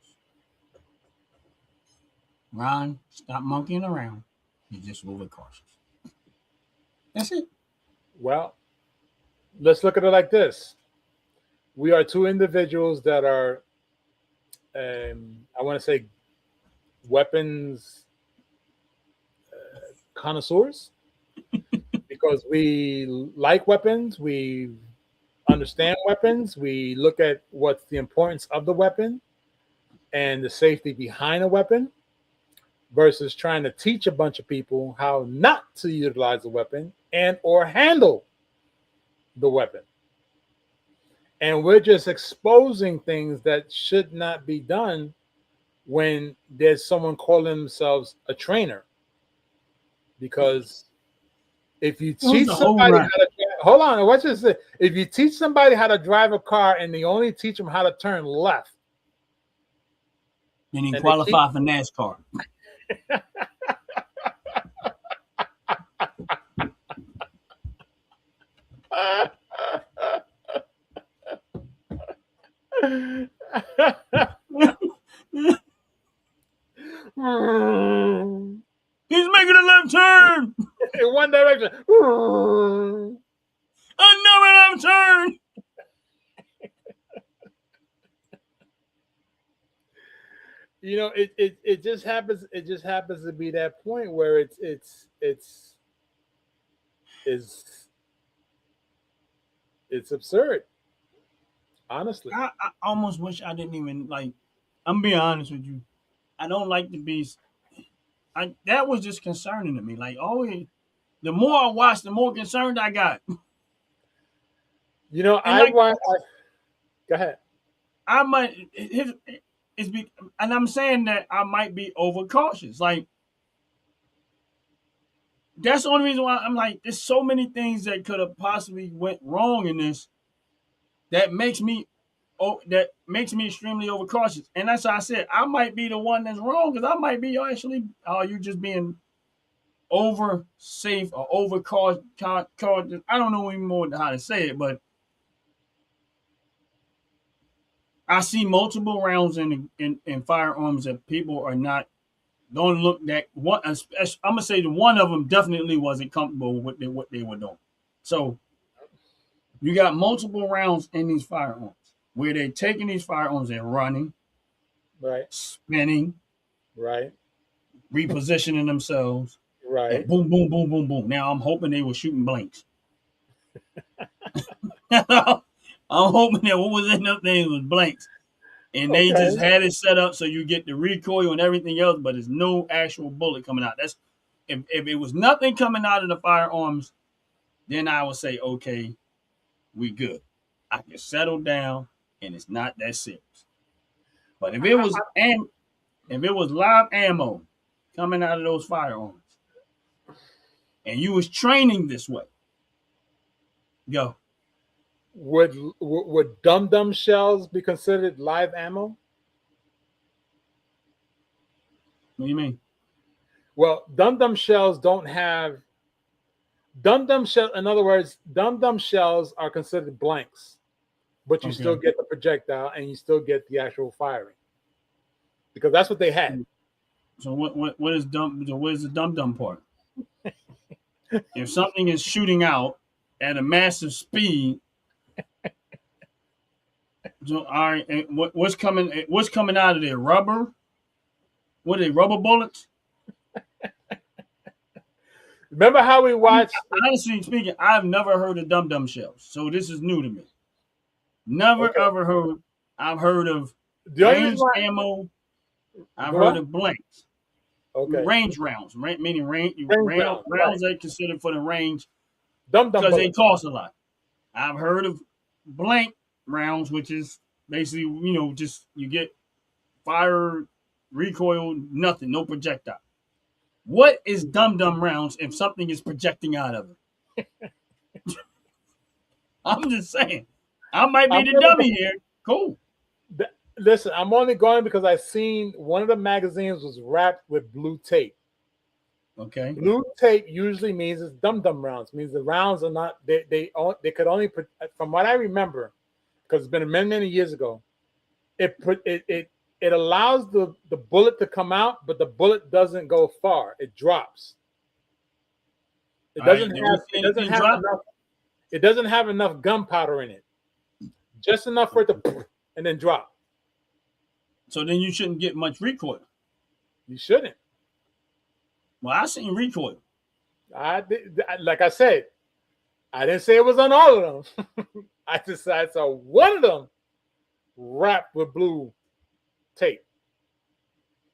Ron, stop monkeying around. You're just overcautious. That's it. Well, let's look at it like this. We are two individuals that are, I want to say, weapons connoisseurs because we like weapons. We understand weapons. We look at what's the importance of the weapon and the safety behind a weapon versus trying to teach a bunch of people how not to utilize the weapon and or handle the weapon. And we're just exposing things that should not be done when there's someone calling themselves a trainer. Because if you teach somebody how to hold on, what's this? If you teach somebody how to drive a car and they only teach them how to turn left, then he qualify for NASCAR. He's making a left turn in one direction. Another left turn. You know, it just happens. It just happens to be that point where it's absurd. Honestly, I almost wish I didn't even like. I'm being honest with you. I don't like to be. That was just concerning to me. Like, always, the more I watched, the more concerned I got. you know, go ahead. I might and I'm saying that I might be overcautious. Like, that's the only reason why I'm like, there's so many things that could have possibly went wrong in this that makes me extremely overcautious. And that's why I said I might be the one that's wrong because I might be actually you just being over safe or over cautious. I don't know even more how to say it, but I see multiple rounds in firearms that people are not don't look that one. I'm gonna say the one of them definitely wasn't comfortable with what they were doing. So you got multiple rounds in these firearms where they're taking these firearms and running, right, spinning, right, repositioning themselves, right. and boom, boom, boom, boom, boom. Now I'm hoping they were shooting blanks. I'm hoping that what was in them things was blanks. And they just had it set up so you get the recoil and everything else, but there's no actual bullet coming out. That's if it was nothing coming out of the firearms, then I would say, okay, we good. I can settle down and it's not that serious. But if it was live ammo coming out of those firearms and you was training this way, go. would dum-dum shells be considered live ammo? What do you mean? Well, dum-dum shells don't have dum-dum shell. In other words, dum-dum shells are considered blanks, but you still Okay. get the projectile and you still get the actual firing because that's what they had. So what is dumb? So what is the dum part? If something is shooting out at a massive speed, so all right, and what's coming? What's coming out of there? Rubber? What are they? Rubber bullets? Remember how we watched? Honestly speaking, I've never heard of dum shells, so this is new to me. Never Okay. ever heard. I've heard of The only range reason why, ammo. I've Go heard on. of blanks. Okay, Range rounds, right? Meaning range rounds rounds, right? that are considered for the range Dum-dum because they bullets. cost a lot. I've heard of blank rounds, which is basically, just you get fire, recoil, nothing, no projectile. What is dum rounds if something is projecting out of it? I'm just saying. I might be I'm the gonna dummy here. Cool. Listen. I'm only going because I seen one of the magazines was wrapped with blue tape. Okay. Blue tape usually means it's dum-dum rounds. Means the rounds are not. They could only, from what I remember, because it's been many years ago. It allows the bullet to come out, but the bullet doesn't go far. It drops. It All right. doesn't Did we have. see It doesn't anything have drop? enough. It doesn't have enough gunpowder in it. Just enough for it to and then drop. So then you shouldn't get much recoil. You shouldn't. Well, I seen recoil. Like I said, I didn't say it was on all of them. I saw one of them wrapped with blue tape.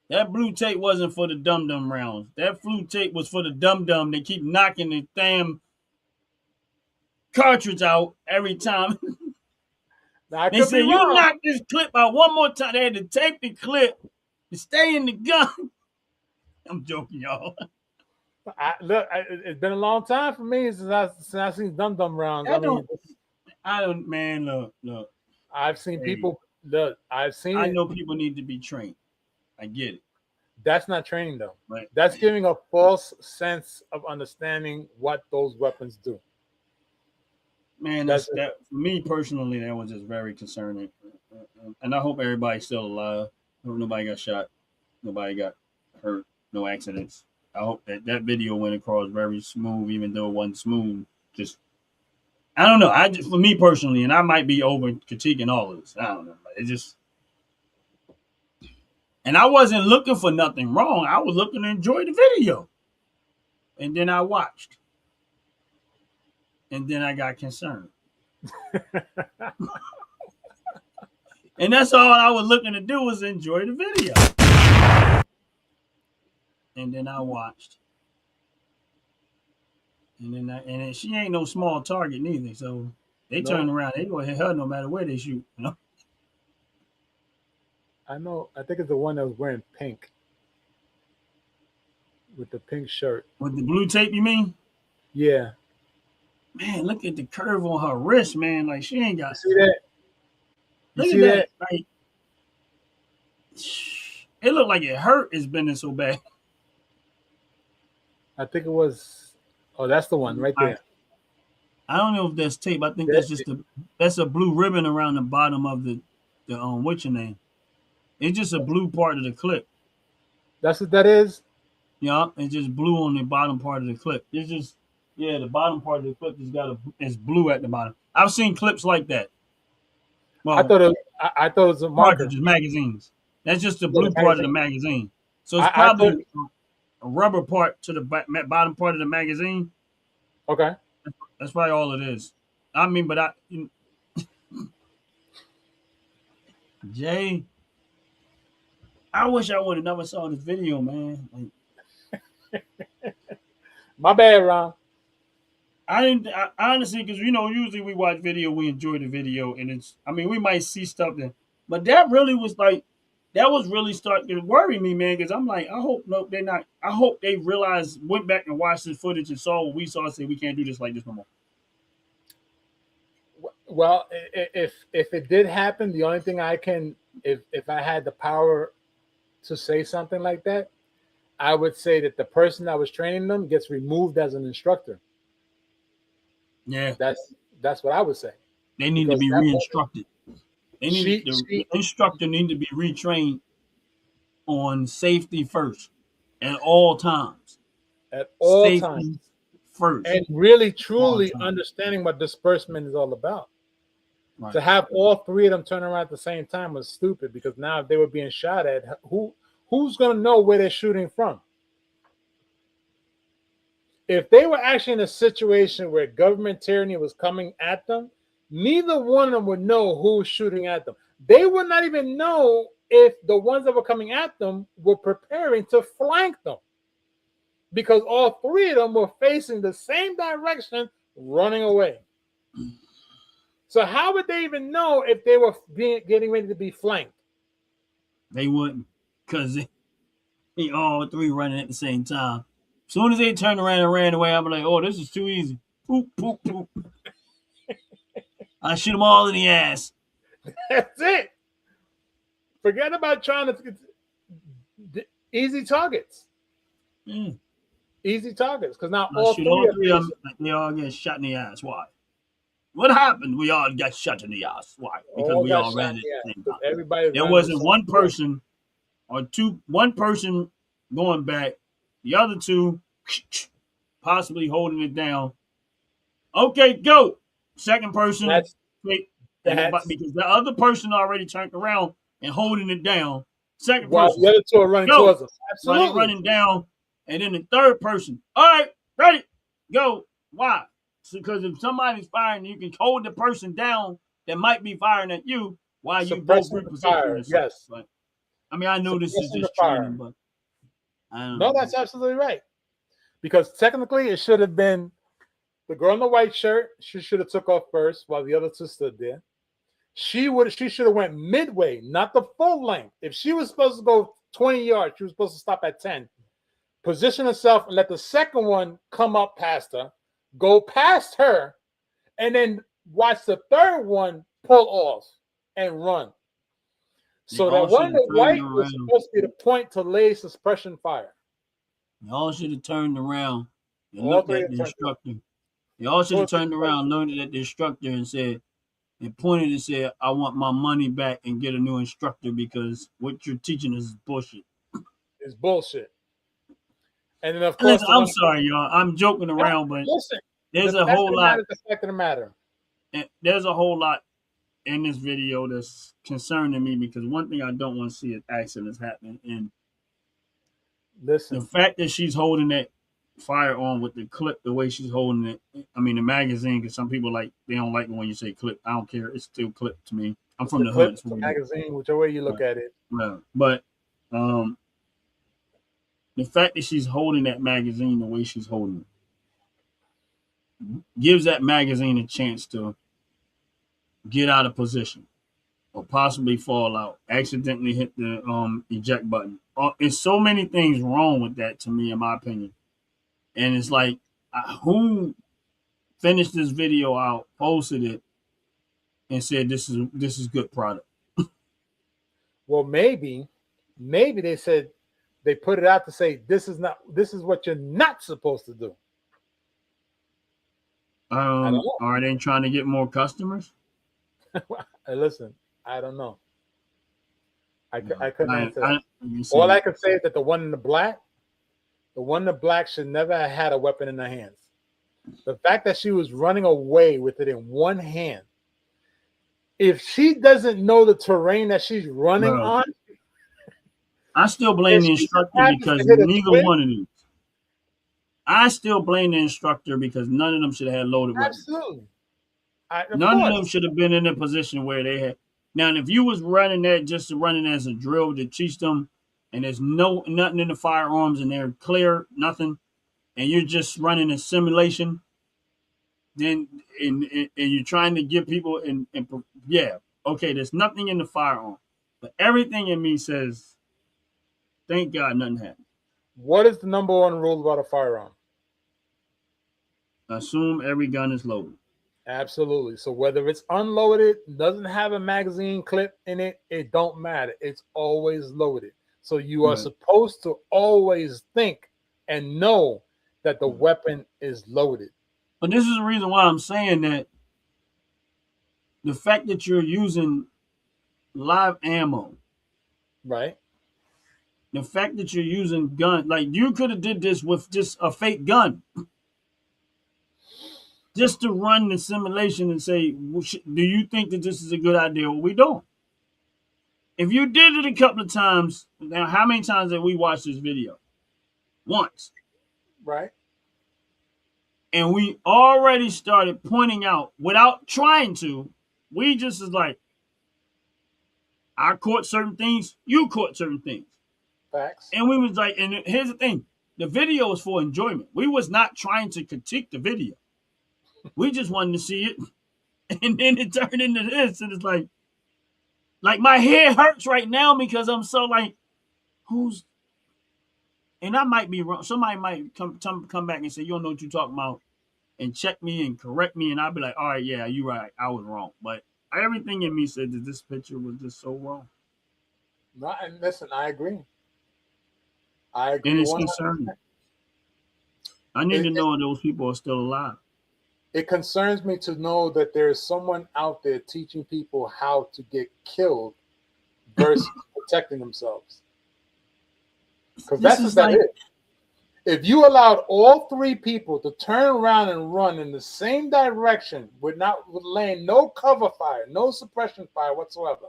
That blue tape wasn't for the dum rounds. That blue tape was for the dum. They keep knocking the damn cartridge out every time. Now I They could be said, you wrong. knock this clip out one more time. They had to tape the clip to stay in the gun. I'm joking, y'all. It's been a long time for me since I seen dum rounds. Man, look. I've seen Hey, people. Look, I've seen I it. know people need to be trained. I get it. That's not training though. Right. That's giving a false sense of understanding what those weapons do. Man, that for me personally, that was just very concerning. And I hope everybody's still alive. I hope nobody got shot. Nobody got hurt. No accidents. I hope that video went across very smooth, even though it wasn't smooth. Just, I don't know. For me personally, and I might be over critiquing all of this. I don't know. It just, and I wasn't looking for nothing wrong. I was looking to enjoy the video. And then I watched. And then I got concerned. And that's all I was looking to do was enjoy the video. And then I watched. And then she ain't no small target neither. So they turn around, they go hit her no matter where they shoot. I know. I think it's the one that was wearing pink with the pink shirt. With the blue tape, you mean? Yeah. Man, look at the curve on her wrist, man. Like she ain't got. See that? Look at that. Like it looked like it hurt. It's bending so bad. I think it was. Oh, that's the one right there. I don't know if that's tape. I think that's a blue ribbon around the bottom of the what's your name? It's just a blue part of the clip. That's what that is? Yeah, it's just blue on the bottom part of the clip. It's just the bottom part of the clip is blue at the bottom. I've seen clips like that. Well, I thought it was a marker. Cartridges, magazines. That's just the blue part of the magazine. So it's probably a rubber part to the bottom part of the magazine. Okay. That's probably all it is. I mean, but Jay, I wish I would have never saw this video, man. Like, my bad, Ron. I honestly, because usually we watch video, we enjoy the video, and we might see stuff but that really was like, that was really starting to worry me, man. Because I'm like, I hope they're not. I hope they went back and watched this footage and saw what we saw and said we can't do this like this no more. Well, if it did happen, the only thing I can, if I had the power to say something like that, I would say that the person that was training them gets removed as an instructor. Yeah, That's what I would say, they need to because be that woman, re-instructed. They need the she instructor need to be retrained on safety first at all times. at all times, Safety first, and really all truly time. understanding what disbursement is all about. Right. To have all three of them turn around at the same time was stupid, because now if they were being shot at, who's going to know where they're shooting from? If they were actually in a situation where government tyranny was coming at them, neither one of them would know who was shooting at them. They would not even know if the ones that were coming at them were preparing to flank them, because all three of them were facing the same direction, running away. So how would they even know if they were getting ready to be flanked? They wouldn't, because they all three running at the same time. As soon as they turned around and ran away, I'm like, oh, this is too easy. Poop, poop, poop. I shoot them all in the ass. That's it. Forget about trying to easy targets. Mm. Easy targets, because now I all shoot three all of three of these, them, they all get shot in the ass. Why? What happened? We all got shot in the ass. Why? Because all we got all shot ran in at the the ass same because time. everybody's There running the wasn't same one direction. person or two, one person going back, the other two possibly holding it down. Okay, go. Second person, That's wait, and that's because the other person already turned around and holding it down. Second while person, the other two are running go. towards us. While they Absolutely. running down, and then the third person, all right, ready, go. Why? Because if somebody's firing, you can hold the person down that might be firing at you while you both Suppressing the reposition fire. yourself. Yes. But I mean, I know this is Suppressing the just fire. training, but I don't No, know. that's absolutely right. Because technically, it should have been the girl in the white shirt. She should have took off first while the other two stood there. She should have went midway, not the full length. If she was supposed to go 20 yards, she was supposed to stop at 10. Position herself and let the second one come up past her, go past her, and then watch the third one pull off and run. They So that all one should in have the turned white was around. supposed to be the point to lay suppression fire. They all should have turned around and All looked three at of the them turned around. instructor. They all should have Towards the turned around, looked at the instructor, and said, and pointed and said, I want my money back and get a new instructor because what you're teaching us is bullshit. It's bullshit. And then, of And course, listen, the I'm one. sorry, y'all. I'm joking No, around, but listen, there's the a fact of whole the lot. matter is the fact of the matter. There's a whole lot in this video that's concerning me because one thing I don't want to see is accidents happening. And the Listen, fact that she's holding that firearm with the clip, the way she's holding it, I mean, the magazine, because some people they don't like it when you say clip. I don't care. It's still clip to me. I'm it's from the the clip, hood. it's So the we do. magazine, whichever way you look Right. at it. Right. But the fact that she's holding that magazine the way she's holding it gives that magazine a chance to get out of position or possibly fall out, accidentally hit the eject button. It's so many things wrong with that to me, in my opinion. And it's like, who finished this video out, posted it, and said this is good product. Well, maybe they said they put it out to say this is what you're not supposed to do. I don't know. Are they trying to get more customers? Listen, I don't know. I No, couldn't answer that. you All see, I can say is that the one in the black should never have had a weapon in her hands. The fact that she was running away with it in one hand, if she doesn't know the terrain that she's running bro, on, I still blame and the she just instructor happens to because hit a neither twin, one of these. I still blame the instructor because none of them should have had loaded weapons. absolutely. Of None of course. them should have been in a position where they had. Now, if you was running that just running as a drill to teach them, and there's nothing in the firearms and they're clear, nothing, and you're just running a simulation, then and you're trying to give people and yeah, okay, there's nothing in the firearm, but everything in me says, thank God nothing happened. What is the number one rule about a firearm? Assume every gun is loaded. Absolutely. So whether it's unloaded, doesn't have a magazine clip in it, it don't matter. It's always loaded. So you are Right. supposed to always think and know that the Right. weapon is loaded. But this is the reason why I'm saying that the fact that you're using live ammo, Right? the fact that you're using gun, like you could have did this with just a fake gun, just to run the simulation and say, well, do you think that this is a good idea? Well, we don't. If you did it a couple of times, now how many times have we watched this video? Once. Right? And we already started pointing out without trying to, we just is like, I caught certain things, you caught certain things. Facts. And we was like, and here's the thing, the video is for enjoyment. We was not trying to critique the video. We just wanted to see it. And then it turned into this. And it's like my head hurts right now because I'm so like, who's, and I might be wrong. Somebody might come back and say, you don't know what you're talking about, and check me and correct me. And I'll be like, all right, yeah, you're right. I was wrong. But everything in me said that this picture was just so wrong. No, and listen, I agree. I And agree. it's 100%. concerning. I need to know if those people are still alive. It concerns me to know that there's someone out there teaching people how to get killed versus protecting themselves. Because This that's is just that like- it. If you allowed all three people to turn around and run in the same direction with laying no cover fire, no suppression fire whatsoever,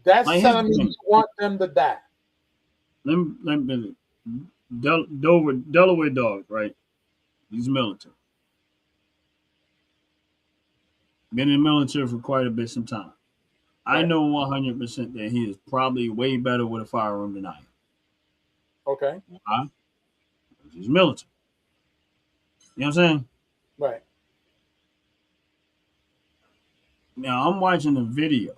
that's Like, telling here's me the you want them to die. Let me Delaware dog, right? He's military. Been in the military for quite a bit some time. I Right. know 100% that he is probably way better with a firearm than I am. Okay. Why? Because he's military. You know what I'm saying? Right. Now I'm watching a video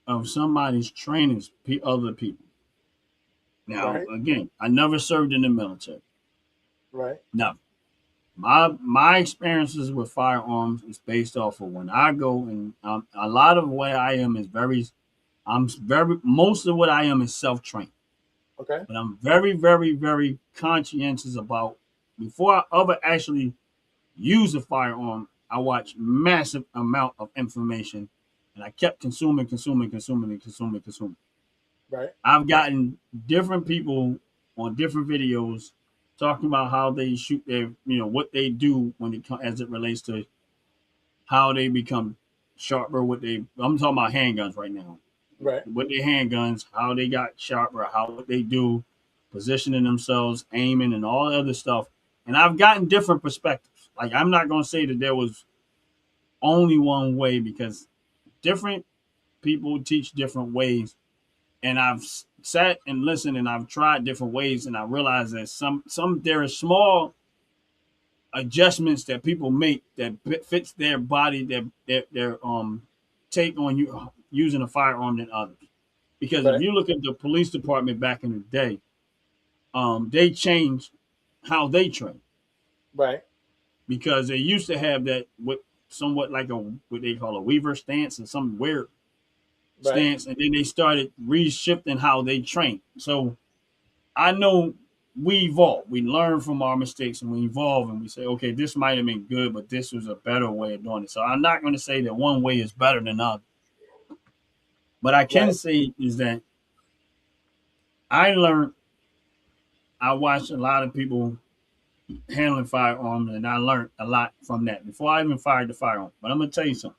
of somebody's training other people. Now, Right. again, I never served in the military. Right. Never. My experiences with firearms is based off of when I go, and a lot of what I am is most of what I am is self-trained. Okay. But I'm very, very, very conscientious about, before I ever actually use a firearm, I watch massive amount of information, and I kept consuming. Right. I've gotten different people on different videos talking about how they shoot their, what they do when as it relates to how they become sharper. I'm talking about handguns right now. Right. With their handguns, how they got sharper, what they do, positioning themselves, aiming, and all the other stuff. And I've gotten different perspectives. Like, I'm not going to say that there was only one way, because different people teach different ways. And I've sat and listened, and I've tried different ways, and I realize that there are small adjustments that people make that fits their body, their take on you using a firearm than others. Because Right. if you look at the police department back in the day, they changed how they train, Right. because they used to have that somewhat like what they call a Weaver stance, and some weird Right. stance, and then they started reshifting how they train. So I know we evolve. We learn from our mistakes, and we evolve, and we say, okay, this might have been good, but this was a better way of doing it. So I'm not going to say that one way is better than other. But I can say is that I watched a lot of people handling firearms, and I learned a lot from that before I even fired the firearm. But I'm going to tell you something.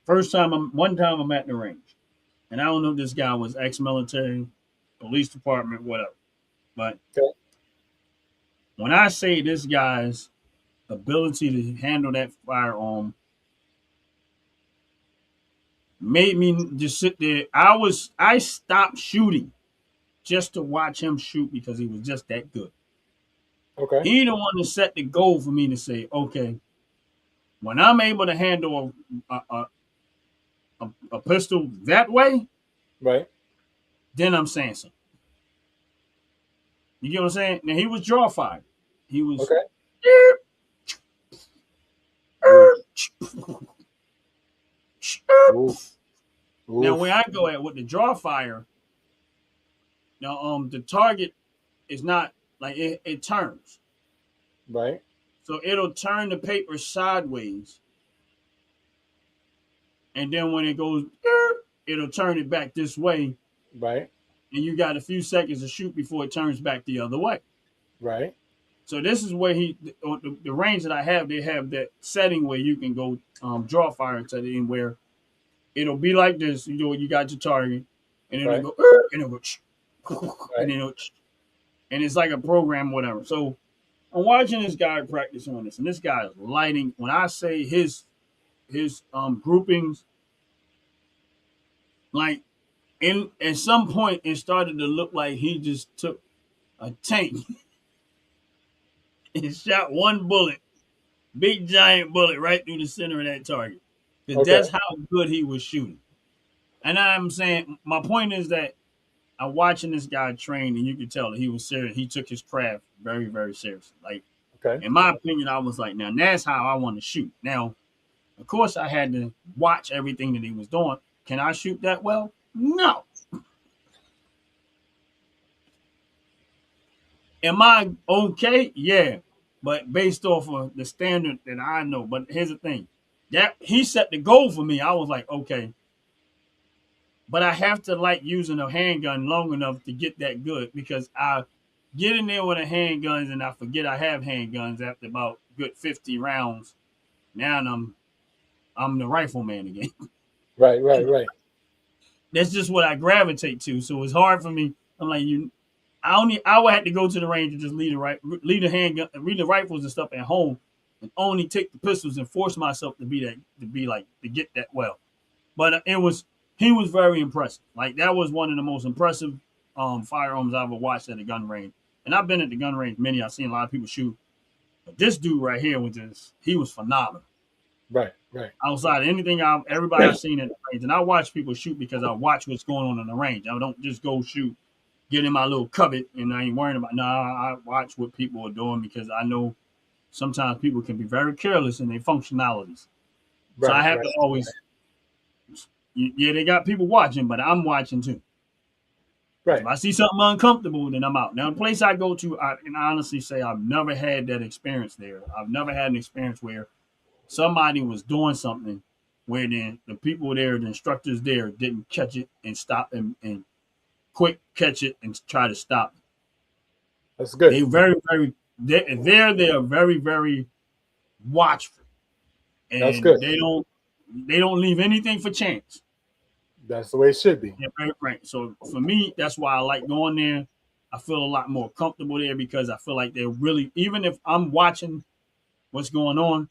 One time I'm at the range, and I don't know if this guy was ex-military, police department, whatever. But when I say this guy's ability to handle that firearm made me just sit there. I stopped shooting just to watch him shoot, because he was just that good. Okay. He the one to set the goal for me to say, okay, when I'm able to handle a pistol that way, Right. then I'm saying something. You get what I'm saying? Now, he was draw fired. He was, Okay. Oof. Now, Oof. where I go at with the draw fire, now the target is not like it turns. Right. So it'll turn the paper sideways. And then when it goes, it'll turn it back this way. Right. And you got a few seconds to shoot before it turns back the other way. Right. So this is where the range that I have, they have that setting where you can go draw fire and set it in where it'll be like this. You know, you got your target, and it'll Right. go, and it'll go, and then and it's like a program, whatever. So I'm watching this guy practice on this, and this guy is lighting. When I say his groupings, like in at some point it started to look like he just took a tank and shot one bullet, big giant bullet right through the center of that target. Because Okay. that's how good he was shooting. And I'm saying my point is that I'm watching this guy train, and you could tell that he was serious. He took his craft very, very seriously. Like Okay. in my opinion, I was like, now that's how I want to shoot. Now, of course, I had to watch everything that he was doing. Can I shoot that well? No. Am I okay? Yeah. But based off of the standard that I know. But here's the thing. That he set the goal for me. I was like, okay. But I have to like using a handgun long enough to get that good because I get in there with the handguns and I forget I have handguns after about good 50 rounds. Now I'm the rifleman again. Right. Right. Right. That's just what I gravitate to. So it's hard for me. I'm like I would have to go to the range and just leave the handgun, read the rifles and stuff at home, and only take the pistols and force myself to get that well. But he was very impressive. Like that was one of the most impressive firearms I've ever watched at a gun range. And I've been at the gun range many. I've seen a lot of people shoot, but this dude right here he was phenomenal. Right. Right. Outside of everybody I've seen at the range, and I watch people shoot because I watch what's going on in the range. I don't just go shoot, get in my little cupboard, and I ain't worrying about. I watch what people are doing because I know sometimes people can be very careless in their functionalities. So I Right. have Right. to always, yeah, they got people watching, but I'm watching too. Right. If I see something uncomfortable, then I'm out. Now, the place I go to, I can honestly say I've never had that experience there. I've never had an experience where somebody was doing something where then the people there, the instructors there, didn't catch it and stop and quick catch it and try to stop it. That's good. They very, very, they are very, very watchful. And That's good. they don't leave anything for chance. That's the way it should be. Yeah, right. So for me, that's why I like going there. I feel a lot more comfortable there because I feel like they're really, even if I'm watching what's going on,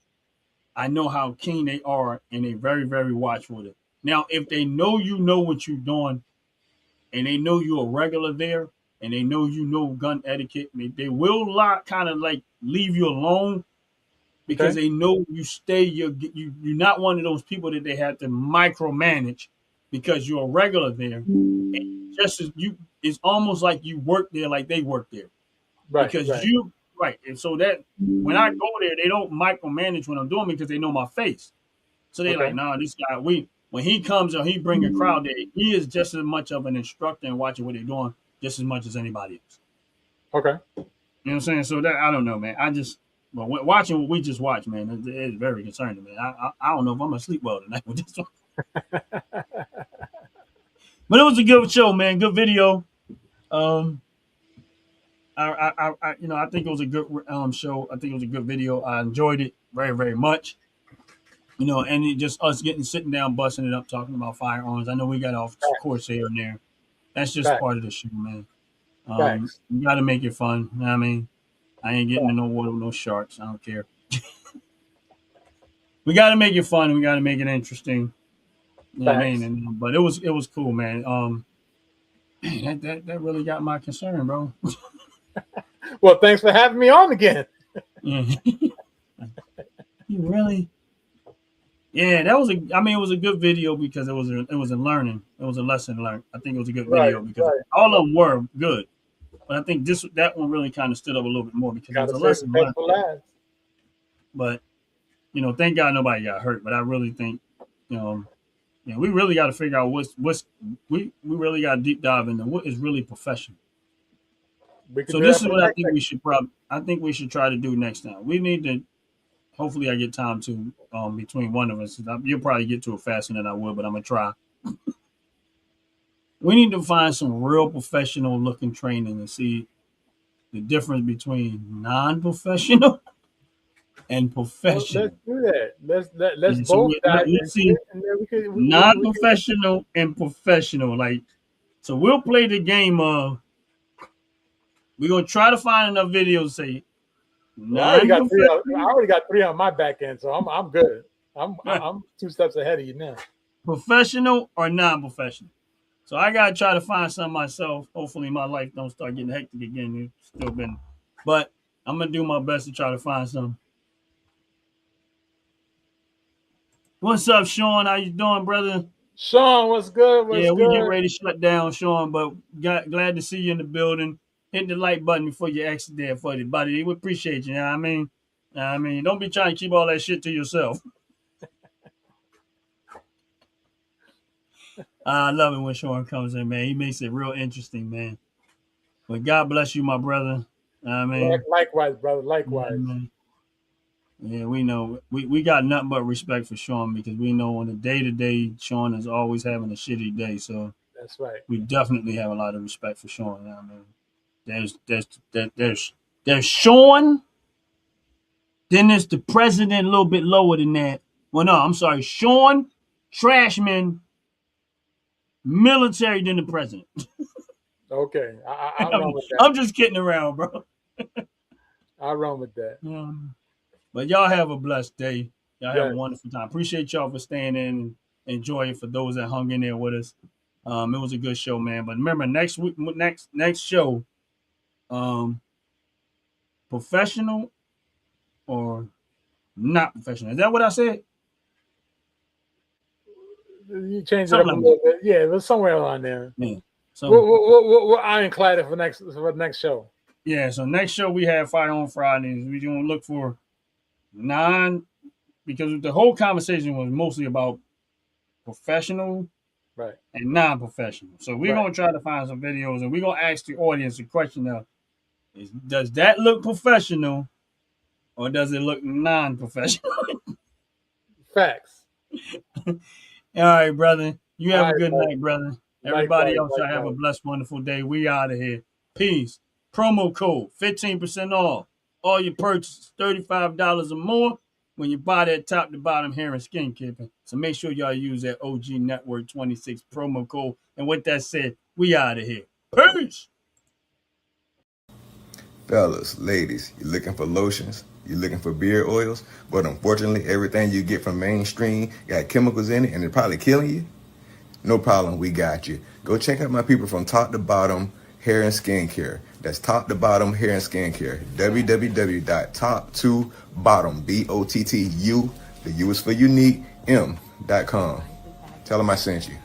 I know how keen they are and they're very, very watchful with it. Now, if they know you know what you're doing and they know you're a regular there and they know you know gun etiquette, they will kind of like leave you alone because they know you're not one of those people that they have to micromanage because you're a regular there. And just as it's almost like you work there like they work there. Right. Because right. right. And so that when I go there, they don't micromanage what I'm doing because they know my face. So they're like, nah, this guy, when he comes or he bring a crowd there, he is just as much of an instructor and watching what they're doing just as much as anybody else. Okay. You know what I'm saying? So that I don't know, man. Watching what we just watched, man, it's very concerning, man. I don't know if I'm gonna sleep well tonight with this one. But it was a good show, man. Good video. I think it was a good show. I think it was a good video. I enjoyed it very, very much. And it just us sitting down, busting it up, talking about firearms. I know we got off course here and there. That's just part of the show, man. You got to make it fun. You know what I mean? I ain't getting in no water with no sharks. I don't care. We got to make it fun. We got to make it interesting. You know what I mean? But it was cool, man. That really got my concern, bro. Well, thanks for having me on again. Yeah. You really? Yeah, it was a good video because it was a learning. It was a lesson learned. I think it was a good video because all of them were good. But I think that one really kind of stood up a little bit more because it was a lesson learned. But thank God nobody got hurt. But I really think, Yeah, we really got to figure out what's we really got to deep dive into what is really professional. We could So do this that is for the what next segment. I think we should try to do next time. We need to hopefully I get time to between one of us. You'll probably get to it faster than I will, but I'm gonna try. We need to find some real professional looking training and see the difference between non-professional and Well, let's professional. do that. Let's And so both dive let's into it, see and then we could. non-professional and professional. Like, so we'll play the game of we're gonna try to find enough videos say Well, I already got three. I non-professional, already got three on my back end, so I'm good. I'm 2 steps ahead of you now. professional or non-professional. So I gotta try to find some myself. Hopefully my life don't start getting hectic again. It's still been, but I'm gonna do my best to try to find some. What's up, Sean? How you doing, brother? Sean, what's good? What's Yeah, we getting good? ready to shut down, Sean, but glad to see you in the building. Hit the like button before you exit there for the buddy. We appreciate you. You know what I mean? I mean, don't be trying to keep all that shit to yourself. I love it when Sean comes in, man. He makes it real interesting, man. But God bless you, my brother. I mean, Likewise, brother. yeah, Likewise. man. Yeah, we know we got nothing but respect for Sean because we know on a day to day, Sean is always having a shitty day. So That's right. we definitely have a lot of respect for Sean. You know what I mean, there's Sean. Then there's the president, a little bit lower than that. Well, no, I'm sorry, Sean Trashman, military, then the president. Okay, I'll I'm, run with that. I'm just kidding around, bro. I'll run with that. But y'all have a blessed day. Y'all have a Yes. wonderful time. Appreciate y'all for staying in and enjoy it for those that hung in there with us. It was a good show, man. But remember, next week, next show, professional or not professional. Is that what I said? You changed it up Something a like little bit. Yeah, it was somewhere around there. Yeah. So We'll ironclad it for the next show. yeah. So next show we have Fire on Fridays. We're gonna look for because the whole conversation was mostly about professional Right. and non-professional. So we're Right. gonna try to find some videos and we're gonna ask the audience a question of does that look professional or does it look non-professional? Facts. All right, brother. You have All a right, good bro. night, brother. Everybody Likewise, else, y'all have a likewise. blessed, wonderful day. We out of here. Peace. Promo code 15% off. All your purchases, $35 or more when you buy that top to bottom hair and skincare. So make sure y'all use that OG Network 26 promo code. And with that said, we out of here. Peace. Fellas, ladies, you looking for lotions? You looking for beard oils? But unfortunately, everything you get from mainstream got chemicals in it and it's probably killing you? No problem, we got you. Go check out my people from Top to Bottom Hair and Skincare. That's Top to Bottom Hair and Skincare. www.top2bottom, BOTTU, the U is for unique, M.com. Tell them I sent you.